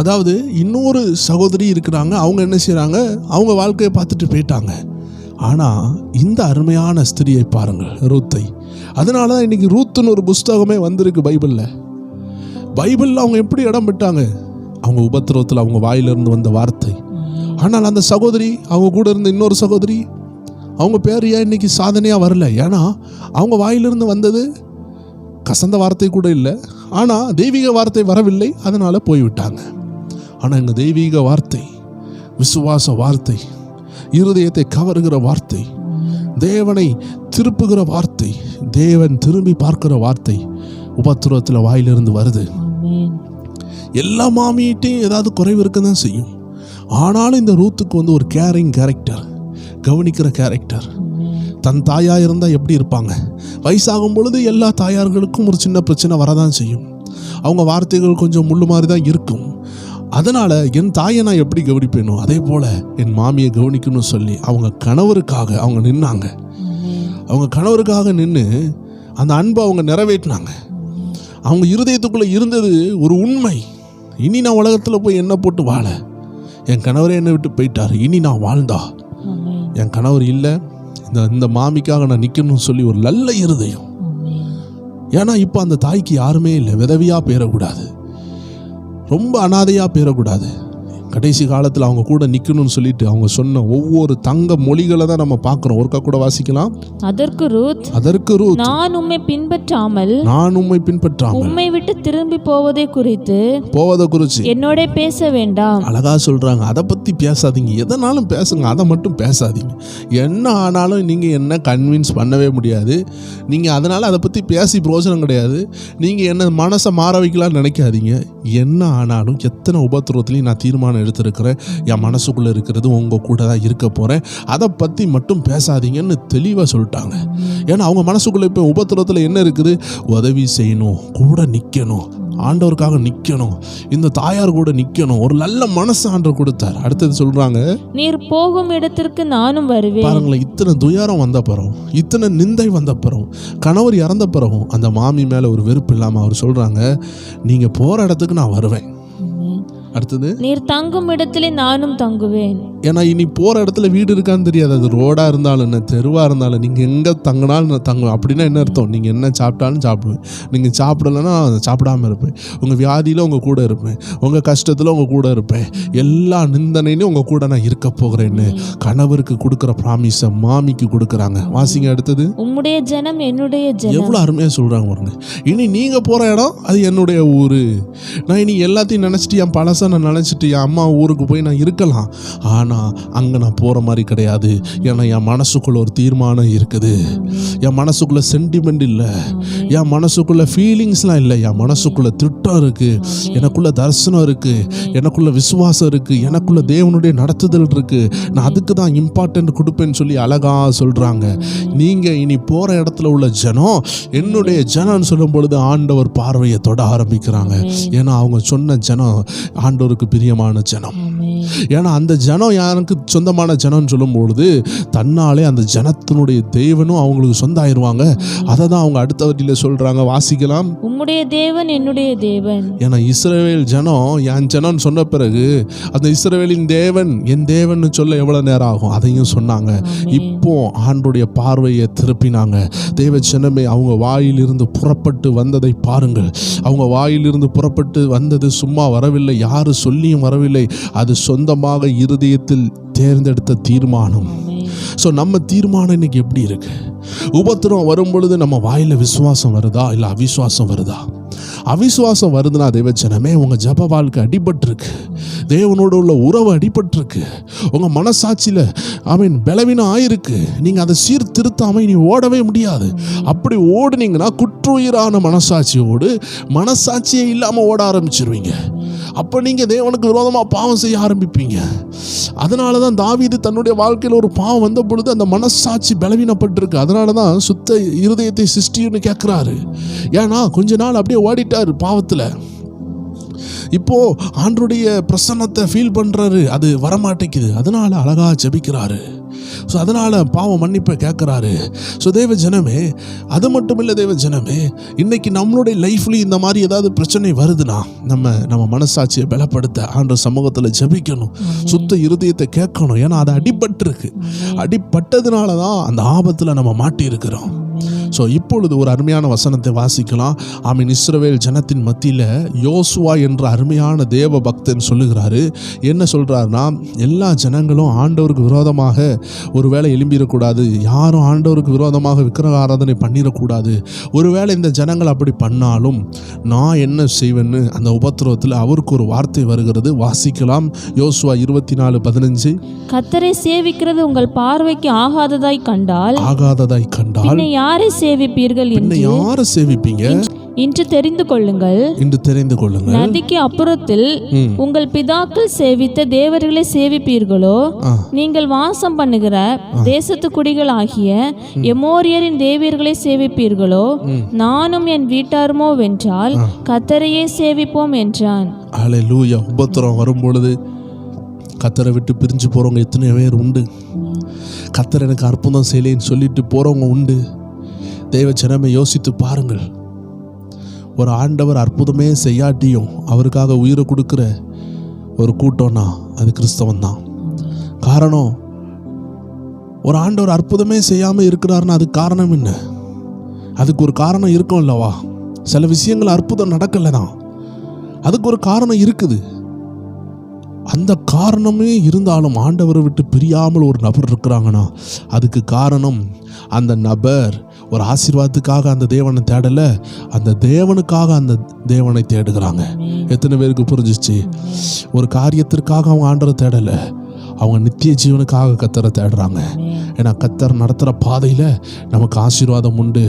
அதாவது இன்னொரு சகோதரி இருக்கிறாங்க, அவங்க என்ன செய்றாங்க, அவங்க வாழ்க்கையை பார்த்துட்டு போயிட்டாங்க. ஆனால் இந்த அருமையான ஸ்திரியை பாருங்கள், ரூத்தை. அதனால தான் இன்னைக்கு ரூத்துன்னு ஒரு புஸ்தகமே வந்திருக்கு பைபிளில். அவங்க எப்படி இடம் பெற்றாங்க? அவங்க உபத்திரவத்தில் அவங்க வாயிலிருந்து வந்த வார்த்தை. ஆனால் அந்த சகோதரி, அவங்க கூட இருந்த இன்னொரு சகோதரி, அவங்க பேர் ஏன் இன்னைக்கு சாதனையாக வரல? ஏன்னா அவங்க வாயிலிருந்து வந்தது கசந்த வார்த்தை கூட இல்லை, ஆனால் தெய்வீக வார்த்தை வரவில்லை, அதனால் போய்விட்டாங்க. ஆனால் எங்கள் தெய்வீக வார்த்தை, விசுவாச வார்த்தை, இருதயத்தை கவருகிற வார்த்தை, தேவனை திருப்புகிற வார்த்தை, தேவன் திரும்பி பார்க்கிற வார்த்தை உபத்திரவத்தில் வாயிலிருந்து வருது. எல்லா மாமியிட்டையும் ஏதாவது குறைவு இருக்க தான் செய்யும். ஆனாலும் இந்த ரூத்துக்கு வந்து ஒரு கேரிங் கேரக்டர், கவனிக்கிற கேரக்டர். தன் தாயாக இருந்தால் எப்படி இருப்பாங்க? வயசாகும் பொழுது எல்லா தாயார்களுக்கும் ஒரு சின்ன பிரச்சனை வரதான் செய்யும். அவங்க வார்த்தைகள் கொஞ்சம் முள்ளு மாதிரி தான் இருக்கும். அதனால் என் தாயை நான் எப்படி கவனிப்பேனோ அதே போல் என் மாமியை கவனிக்கணும்னு சொல்லி அவங்க கணவருக்காக அவங்க நின்னாங்க. அவங்க கணவருக்காக நின்று அந்த அன்பை அவங்க நிறைவேற்றினாங்க. அவங்க இருதயத்துக்குள்ளே இருந்தது ஒரு உண்மை. இனி நான் உலகத்தில் போய் என்ன போட்டு வாழ, என் கணவரே என்னை விட்டு போயிட்டார், இனி நான் வாழ்ந்தா என் கணவர் இல்லை, இந்த மாமிக்காக நான் நிற்கணும்னு சொல்லி ஒரு நல்ல இருதயம். ஏன்னா இப்போ அந்த தாய்க்கு யாருமே இல்லை, விதவியாக போயிடக்கூடாது, ரொம்ப அனாதையாக போயிடக்கூடாது. கடைசி காலத்தில் அவங்க கூட நிற்கணும்னு சொல்லிட்டு அவங்க சொன்ன ஒவ்வொரு தங்க மொழிகளை தான் நம்ம பார்க்குறோம். ஒருக்கா கூட வாசிக்கலாம். அதற்கு ரூத், நான் உம்மை பின்பற்றாமல் உம்மை விட்டு திரும்பி போவதை குறித்து என்னோட பேச வேண்டாம். அழகா சொல்றாங்க, அதை பத்தி பற்றி பேசாதீங்க. எதனாலும் பேசுங்க, அதை மட்டும் பேசாதீங்க. என்ன ஆனாலும் நீங்கள் என்ன கன்வின்ஸ் பண்ணவே முடியாது. நீங்கள் அதனால் அதை பற்றி பேசி பிரயோஜனம் கிடையாது. நீங்கள் என்ன மனசை மாற வைக்கலாம்னு நினைக்காதீங்க. என்ன ஆனாலும் எத்தனை உபத்திரவத்துலையும் நான் தீர்மானம் எடுத்திருக்கிறேன், என் மனசுக்குள்ளே இருக்கிறது உங்கள் கூட தான் இருக்க போகிறேன், அதை பற்றி மட்டும் பேசாதீங்கன்னு தெளிவாக சொல்லிட்டாங்க. ஏன்னா அவங்க மனசுக்குள்ளே இப்போ உபத்திரவத்தில் என்ன இருக்குது? உதவி செய்யணும், கூட நிற்கணும், ஆண்டவருக்காக நிற்கணும், இந்த தாயார் கூட நிற்கணும், ஒரு நல்ல மனசு ஆண்டவர் கொடுத்தார். அடுத்தது சொல்றாங்க, நீர் போகும் இடத்திற்கு நானும் வருவேன். பாருங்களேன், இத்தனை துயரம் வந்த பிறகும், இத்தனை நிந்தை வந்த பிறகும், கணவர் இறந்த பிறகும் அந்த மாமி மேல ஒரு வெறுப்பு இல்லாம அவர் சொல்றாங்க, நீங்க போற இடத்துக்கு நான் வருவேன். அடுத்தது, நீர் தங்கும் இடத்திலே நானும் தங்குவேன். ஏன்னா இனி போற இடத்துல வீடு இருக்கான்னு தெரியாது. அது ரோடா இருந்தாலும் என்ன, தெருவா இருந்தாலும், நீங்க எங்க தங்கினாலும் நான் தங்குவேன். அப்படின்னா என்ன அர்த்தம்? நீங்க என்ன சாப்பிட்டாலும் சாப்பிடுவேன், நீங்க சாப்பிடலன்னா சாப்பிடாம இருப்பேன், உங்க வியாதியில உங்க கூட இருப்பேன், உங்க கஷ்டத்துல உங்க கூட இருப்பேன், எல்லா நிந்தனையிலும் உங்க கூட நான் இருக்க போகிறேன்னு கணவருக்கு கொடுக்குற ப்ராமிஸை மாமிக்கு கொடுக்குறாங்க. வாசிங்க அடுத்தது, உம்முடைய ஜனம் என்னுடைய ஜனம். எவ்வளவு அருமையா சொல்றாங்க பாருங்க. இனி நீங்க போற இடம் அது என்னுடைய ஊரு. நான் இனி எல்லாத்தையும் நினைச்சிட்டு, என் பழச நான் நினைச்சிட்டு என் அம்மா ஊருக்கு போய் நான் இருக்கலாம், ஆனா அங்க நான் போற மாதிரி கிடையாது. ஏன்னா என் மனசுக்குள்ள ஒரு தீர்மானம் இருக்குது. என் மனசுக்குள்ள சென்டிமெண்ட் இல்ல, என் மனசுக்குள்ள ஃபீலிங்ஸ்லாம் இல்லை, என் மனசுக்குள்ள திட்டம் இருக்கு, எனக்குள்ள தரிசனம் இருக்கு, எனக்குள்ள விசுவாசம் இருக்கு, எனக்குள்ள தேவனுடைய நடத்துதல் இருக்கு. நான் அதுக்கு தான் இம்பார்ட்டன்ட் கொடுப்பேன்னு சொல்லி அழகா சொல்றாங்க. நீங்க இனி போற இடத்துல உள்ள ஜனம் என்னுடைய ஜனம்னு சொல்லும் பொழுது ஆண்டவர் பார்வையை தொட ஆரம்பிக்கிறாங்க. ஏன்னா அவங்க சொன்ன ஜனம் ஆண்டவருக்கு பிரியமான ஜனம். ஏன்னா அந்த ஜனம் யாருக்கு சொந்தமான ஜனம்னு சொல்லும் பொழுது தன்னாலே அந்த ஜனத்தினுடைய தேவனும் அவங்களுக்கு சொந்தம் ஆயிடுவாங்க. அதை தான் அவங்க அடுத்த வரியில சொல்றாங்க. வாசிக்கலாம், உம்முடைய தேவன் என்னுடைய தேவன். ஏன்னா இஸ்ரவேல் ஜனம் என் ஜனம்னு சொன்ன பிறகு அந்த இஸ்ரவேலின் தேவன் என் தேவன் சொல்ல எவ்வளவு நேரம் ஆகும், அதையும் சொன்னாங்க. இப்போ ஆண்டுடைய பார்வையை திருப்பினாங்க. தேவ ஜனமே, அவங்க வாயிலிருந்து புறப்பட்டு வந்ததை பாருங்கள். அவங்க வாயிலிருந்து புறப்பட்டு வந்தது சும்மா வரவில்லை, யாரு சொல்லியும் வரவில்லை, அது சொந்தமாக இருதயத்தில் தேர்ந்தெடுத்த தீர்மானம். ஸோ நம்ம தீர்மானம் இன்னைக்கு எப்படி இருக்கு? உபத்திரம் வரும் பொழுது நம்ம வாயில விசுவாசம் வருதா இல்லை அவிசுவாசம் வருதா? அவிசுவாசம் வருதுன்னா தேவச்சனமே, உங்க ஜப வாழ்க்கை அடிபட்டிருக்கு, தேவனோடு உள்ள உறவு அடிபட்டிருக்கு, உங்க மனசாட்சியில பலவீனம் ஆயிருக்கு. நீங்க அதை சீர்திருத்தாம நீ ஓடவே முடியாது. அப்படி ஓடுனீங்கன்னா குற்றுயிரான மனசாட்சியோடு மனசாட்சியே இல்லாம ஓட ஆரம்பிச்சிருவீங்க. அப்ப நீங்க தேவனுக்கு விரோதமா பாவம் செய்ய ஆரம்பிப்பீங்க. அதனாலதான் தாவீது தன்னுடைய வாழ்க்கையில் ஒரு பாவம் வந்த பொழுது அந்த மனசாட்சி பலவீனப்பட்டிருக்கு. அதனாலதான் சுத்த இருதயத்தை சிருஷ்டின்னு கேட்கிறாரு. ஏன்னா கொஞ்ச நாள் அப்படியே ஓடிட்டாரு பாவத்துல. இப்போ ஆண்டருடைய பிரசன்னத்தை ஃபீல் பண்றாரு, அது வரமாட்டேங்குது. அதனால அழகா ஜெபிக்கிறாரு. ஸோ அதனால் பாவம் மன்னிப்பை கேட்குறாரு. ஸோ தேவ ஜனமே, அது மட்டும் இல்லை தேவ ஜனமே, இன்னைக்கு நம்மளுடைய லைஃப்லேயும் இந்த மாதிரி ஏதாவது பிரச்சனை வருதுன்னா நம்ம மனசாட்சியை பலப்படுத்த ஆண்டவர் சமூகத்தில் ஜெபிக்கணும், சுத்த இருதயத்தை கேட்கணும். ஏன்னா அது அடிபட்டிருக்கு. அடிபட்டதுனால தான் அந்த ஆபத்தில் நம்ம மாட்டி இருக்கிறோம். ஸோ இப்பொழுது ஒரு அருமையான வசனத்தை வாசிக்கலாம். இஸ்ரவேல் ஜனத்தின் மத்தியில் யோசுவா என்ற அருமையான தேவ பக்தன் சொல்லுகிறாரு. என்ன சொல்கிறாருன்னா, எல்லா ஜனங்களும் ஆண்டவருக்கு விரோதமாக ஒருவேளை எழும்பிடக்கூடாது, யாரும் ஆண்டவருக்கு விரோதமாக விக்கிரக ஆராதனை பண்ணிடக்கூடாது. ஒருவேளை இந்த ஜனங்கள் அப்படி பண்ணாலும் நான் என்ன செய்வேன்னு அந்த உபத்திரவத்தில் அவருக்கு ஒரு வார்த்தை வருகிறது. வாசிக்கலாம், யோசுவா 24:15. கர்த்தரை சேவிக்கிறது உங்கள் பார்வைக்கு ஆகாததாய் கண்டால் யாரை சேவிப்பீர்கள்? யாரை சேவிப்பீங்க இன்று தெரிந்து கொள்ளுங்கள். நதிக்கு அப்புறத்தில் உங்கள் பிதாக்கள் சேவித்த தேவர்களை சேவிப்பீர்களோ, நீங்கள் வாசம் பண்ணுகிற தேசத்து குடிகள் ஆகிய எமோரியரின் தேவியர்களை சேவிப்பீர்களோ, நானும் என் வீட்டாருமோ வென்றால் கர்த்தரையே சேவிப்போம் என்றான். அல்லேலூயா. உபத்திரம் வரும் பொழுது கர்த்தரை விட்டு பிரிஞ்சு போறவங்க எத்தனை பேர் உண்டு. கர்த்தர் எனக்கு அற்புதம் செய்யலேன்னு சொல்லிட்டு போறவங்க உண்டு. தேவ ஜனமே, யோசித்து பாருங்கள். ஒரு ஆண்டவர் அற்புதமே செய்யாட்டியும் அவருக்காக உயிரை கொடுக்குற ஒரு கூட்டம்னா அது கிறிஸ்தவன் தான். காரணம், ஒரு ஆண்டவர் அற்புதமே செய்யாமல் இருக்கிறாருன்னா அதுக்கு காரணம் என்ன? அதுக்கு ஒரு காரணம் இருக்கும் இல்லவா? சில விஷயங்கள் அற்புதம் நடக்கலை தான், அதுக்கு ஒரு காரணம் இருக்குது. அந்த காரணமே இருந்தாலும் ஆண்டவரை விட்டு பிரியாமல் ஒரு நபர் இருக்கிறாங்கன்னா அதுக்கு காரணம் அந்த நபர் ஒரு ஆசீர்வாதத்துக்காக அந்த தேவனை தேடலை, அந்த தேவனுக்காக அந்த தேவனை தேடுகிறாங்க. எத்தனை பேருக்கு புரிஞ்சிச்சு? ஒரு காரியத்திற்காக அவங்க ஆண்டவரை தேடலை, அவங்க நித்திய ஜீவனுக்காக கர்த்தரை தேடுறாங்க. ஏன்னா கர்த்தர் நடத்துகிற பாதையில் நமக்கு ஆசீர்வாதம் உண்டு,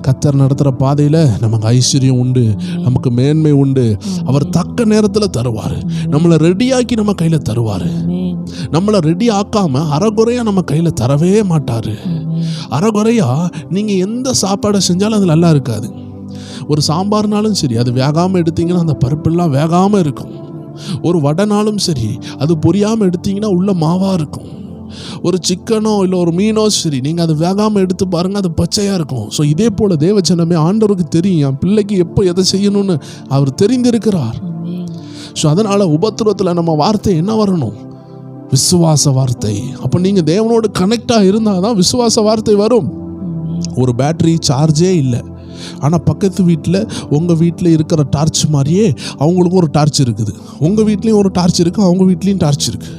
கர்த்தர் நடத்துகிற பாதையில் நமக்கு ஐஸ்வர்யம் உண்டு, நமக்கு மேன்மை உண்டு. அவர் தக்க நேரத்தில் தருவார், நம்மளை ரெடியாக்கி நம்ம கையில் தருவார். நம்மளை ரெடி ஆக்காம அறகுறையா நம்ம கையில் தரவே மாட்டார். அறகுறையா நீங்கள் எந்த சாப்பாடை செஞ்சாலும் அது நல்லா இருக்காது. ஒரு சாம்பார்னாலும் சரி, அது வேகாமல் எடுத்தீங்கன்னா அந்த பருப்பெல்லாம் வேகாமல் இருக்கும். ஒரு வடைனாலும் சரி, அது பொரியாமல் எடுத்தீங்கன்னா உள்ள மாவாக இருக்கும். ஒரு சிக்கனோ இல்லை ஒரு மீனோ சரி, நீங்கள் அது வேகாமல் எடுத்து பாருங்கள், அது பச்சையாக இருக்கும். ஸோ இதே போல் தேவஜனமே, ஆண்டவருக்கு தெரியும் என் பிள்ளைக்கு எப்போ எதை செய்யணும்னு அவர் தெரிந்திருக்கிறார். ஸோ அதனால் உபத்திரவத்தில் நம்ம வார்த்தை என்ன வரணும்? விசுவாச வார்த்தை. அப்போ நீங்கள் தேவனோடு கனெக்டாக இருந்தால் தான் விசுவாச வார்த்தை வரும். ஒரு பேட்டரி சார்ஜே இல்லை, ஆனால் பக்கத்து வீட்டில் உங்கள் வீட்டில் இருக்கிற டார்ச் மாதிரியே அவங்களுக்கும் ஒரு டார்ச் இருக்குது. உங்கள் வீட்லேயும் ஒரு டார்ச் இருக்குது, அவங்க வீட்லேயும் டார்ச் இருக்குது.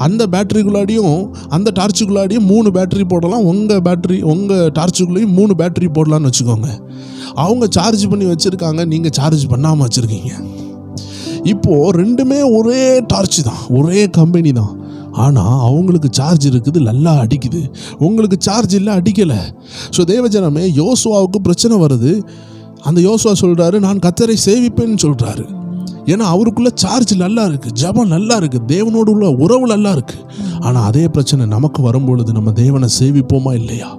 அந்த பேட்டரிக்குள்ளாடியும் அந்த டார்ச்சுக்குள்ளாடியும் 3 பேட்டரி போடலாம். உங்கள் டார்ச்சுக்குள்ளேயும் 3 பேட்டரி போடலான்னு வச்சுக்கோங்க. அவங்க சார்ஜ் பண்ணி வச்சுருக்காங்க, நீங்கள் சார்ஜ் பண்ணாமல் வச்சுருக்கீங்க. இப்போது ரெண்டுமே ஒரே டார்ச் தான், ஒரே கம்பெனி தான். ஆனால் அவங்களுக்கு சார்ஜ் இருக்குது, நல்லா அடிக்குது. உங்களுக்கு சார்ஜ் இல்லை, அடிக்கலை. ஸோ தேவஜனமே, யோசுவாவுக்கு பிரச்சனை வருது. அந்த யோசுவா சொல்கிறாரு, நான் கர்த்தரை சேவிப்பேன்னு சொல்கிறாரு. ஏன்னா அவருக்குள்ள சார்ஜ் நல்லா இருக்குது, ஜபம் நல்லா இருக்குது, தேவனோடு உள்ள உறவு நல்லா இருக்குது. ஆனால் அதே பிரச்சனை நமக்கு வரும்பொழுது நம்ம தேவனை சேவிப்போமா இல்லையா?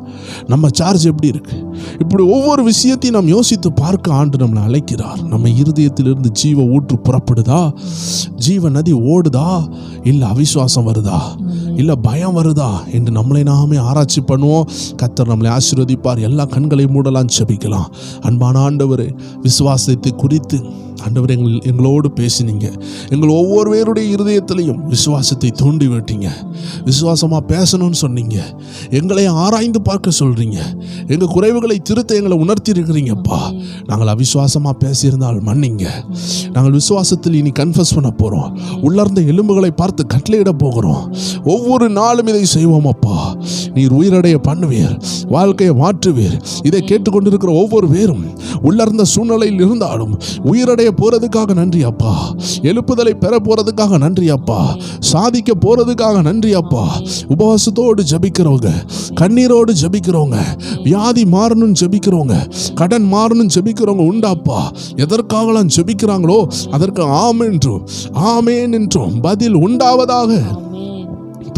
நம்ம சார்ஜ் எப்படி இருக்குது? இப்படி ஒவ்வொரு விஷயத்தையும் நாம் யோசித்து பார்க்க ஆண்டு நம்மளை அழைக்கிறார். நம்ம இருதயத்திலிருந்து ஜீவ ஊற்று புறப்படுதா, ஜீவ நதி ஓடுதா, இல்லை அவிசுவாசம் வருதா, இல்லை பயம் வருதா என்று நம்மளை நாமே ஆராய்ச்சி பண்ணுவோம். கர்த்தர் நம்மளை ஆசீர்வதிப்பார். எல்லா கண்களை மூடலாம், ஜெபிக்கலாம். அன்பான ஆண்டவரே, விசுவாசத்தை குறித்து ஆண்டவர் எங்களோடு பேசினீங்க. எங்கள் ஒவ்வொரு பேருடைய இருதயத்திலையும் விசுவாசத்தை தூண்டி விட்டீங்க. விசுவாசமாக பேசணும்னு சொன்னீங்க. எங்களை ஆராய்ந்து பார்க்க சொல்கிறீங்க. எங்கள் குறைவுகளை திருத்த எங்களை உணர்த்தி இருக்கிறீங்கப்பா. நாங்கள் அவிசுவாசமாக பேசியிருந்தால் மன்னிங்க. நாங்கள் விசுவாசத்தில் இனி கன்ஃபஸ் பண்ண போகிறோம். உள்ளார்ந்த எலும்புகளை பார்த்து கட்டளையிட போகிறோம். ஒவ்வொரு நாளும் இதை செய்வோம் அப்பா. நீர் உயிரடைய பண்ணுவீர், வாழ்க்கையை மாற்றுவீர். இதை கேட்டுக்கொண்டிருக்கிற ஒவ்வொரு பேரும் உள்ளார்ந்த சூழ்நிலையில் இருந்தாலும் உயிரடைய போறதுக்காக நன்றி அப்பா. எழுப்புதலை பெற போறதுக்காக நன்றி அப்பா. சாதிக்க போறதுக்காக நன்றி அப்பா. உபவாசத்தோடு ஜபிக்கிறவங்க, கண்ணீரோடு ஜபிக்கிறவங்க, வியாதி மாறணும் ஜபிக்கிறவங்க, கடன் மாறணும் ஜபிக்கிறவங்க உண்டாப்பா. எதற்காகலாம் ஜபிக்கிறாங்களோ அதற்கு ஆமென் என்றும் பதில் உண்டாவதாக.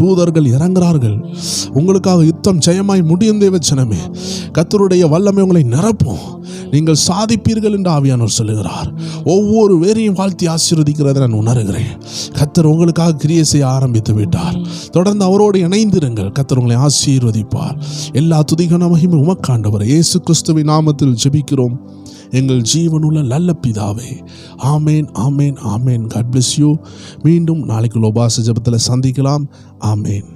தூதர்கள் இறங்குறார்கள். உங்களுக்காக யுத்தம் ஜெயமாய் முடியும். தேவச்சனமே, கர்த்தருடைய வல்லமை உங்களை நிரப்பும். நீங்கள் சாதிப்பீர்கள் என்று ஆவியானவர் சொல்லுகிறார். ஒவ்வொரு வேரையும் வாழ்த்தி ஆசீர்வதிக்கிறதை நான் உணர்கிறேன். கர்த்தர் உங்களுக்காக கிரியை செய்ய ஆரம்பித்து விட்டார். தொடர்ந்து அவரோடு இணைந்திருங்கள். கர்த்தர் உங்களை ஆசீர்வதிப்பார். எல்லா துதிகன மகிமை உமக்காண்டவர் இயேசு கிறிஸ்துவின் நாமத்தில் ஜெபிக்கிறோம் எங்கள் ஜீவனுள்ள நல்ல பிதாவே. ஆமேன், ஆமேன், ஆமேன். God bless you. மீண்டும் நாளைக்கு உபவாச ஜெபத்தில் சந்திக்கலாம். ஆமேன்.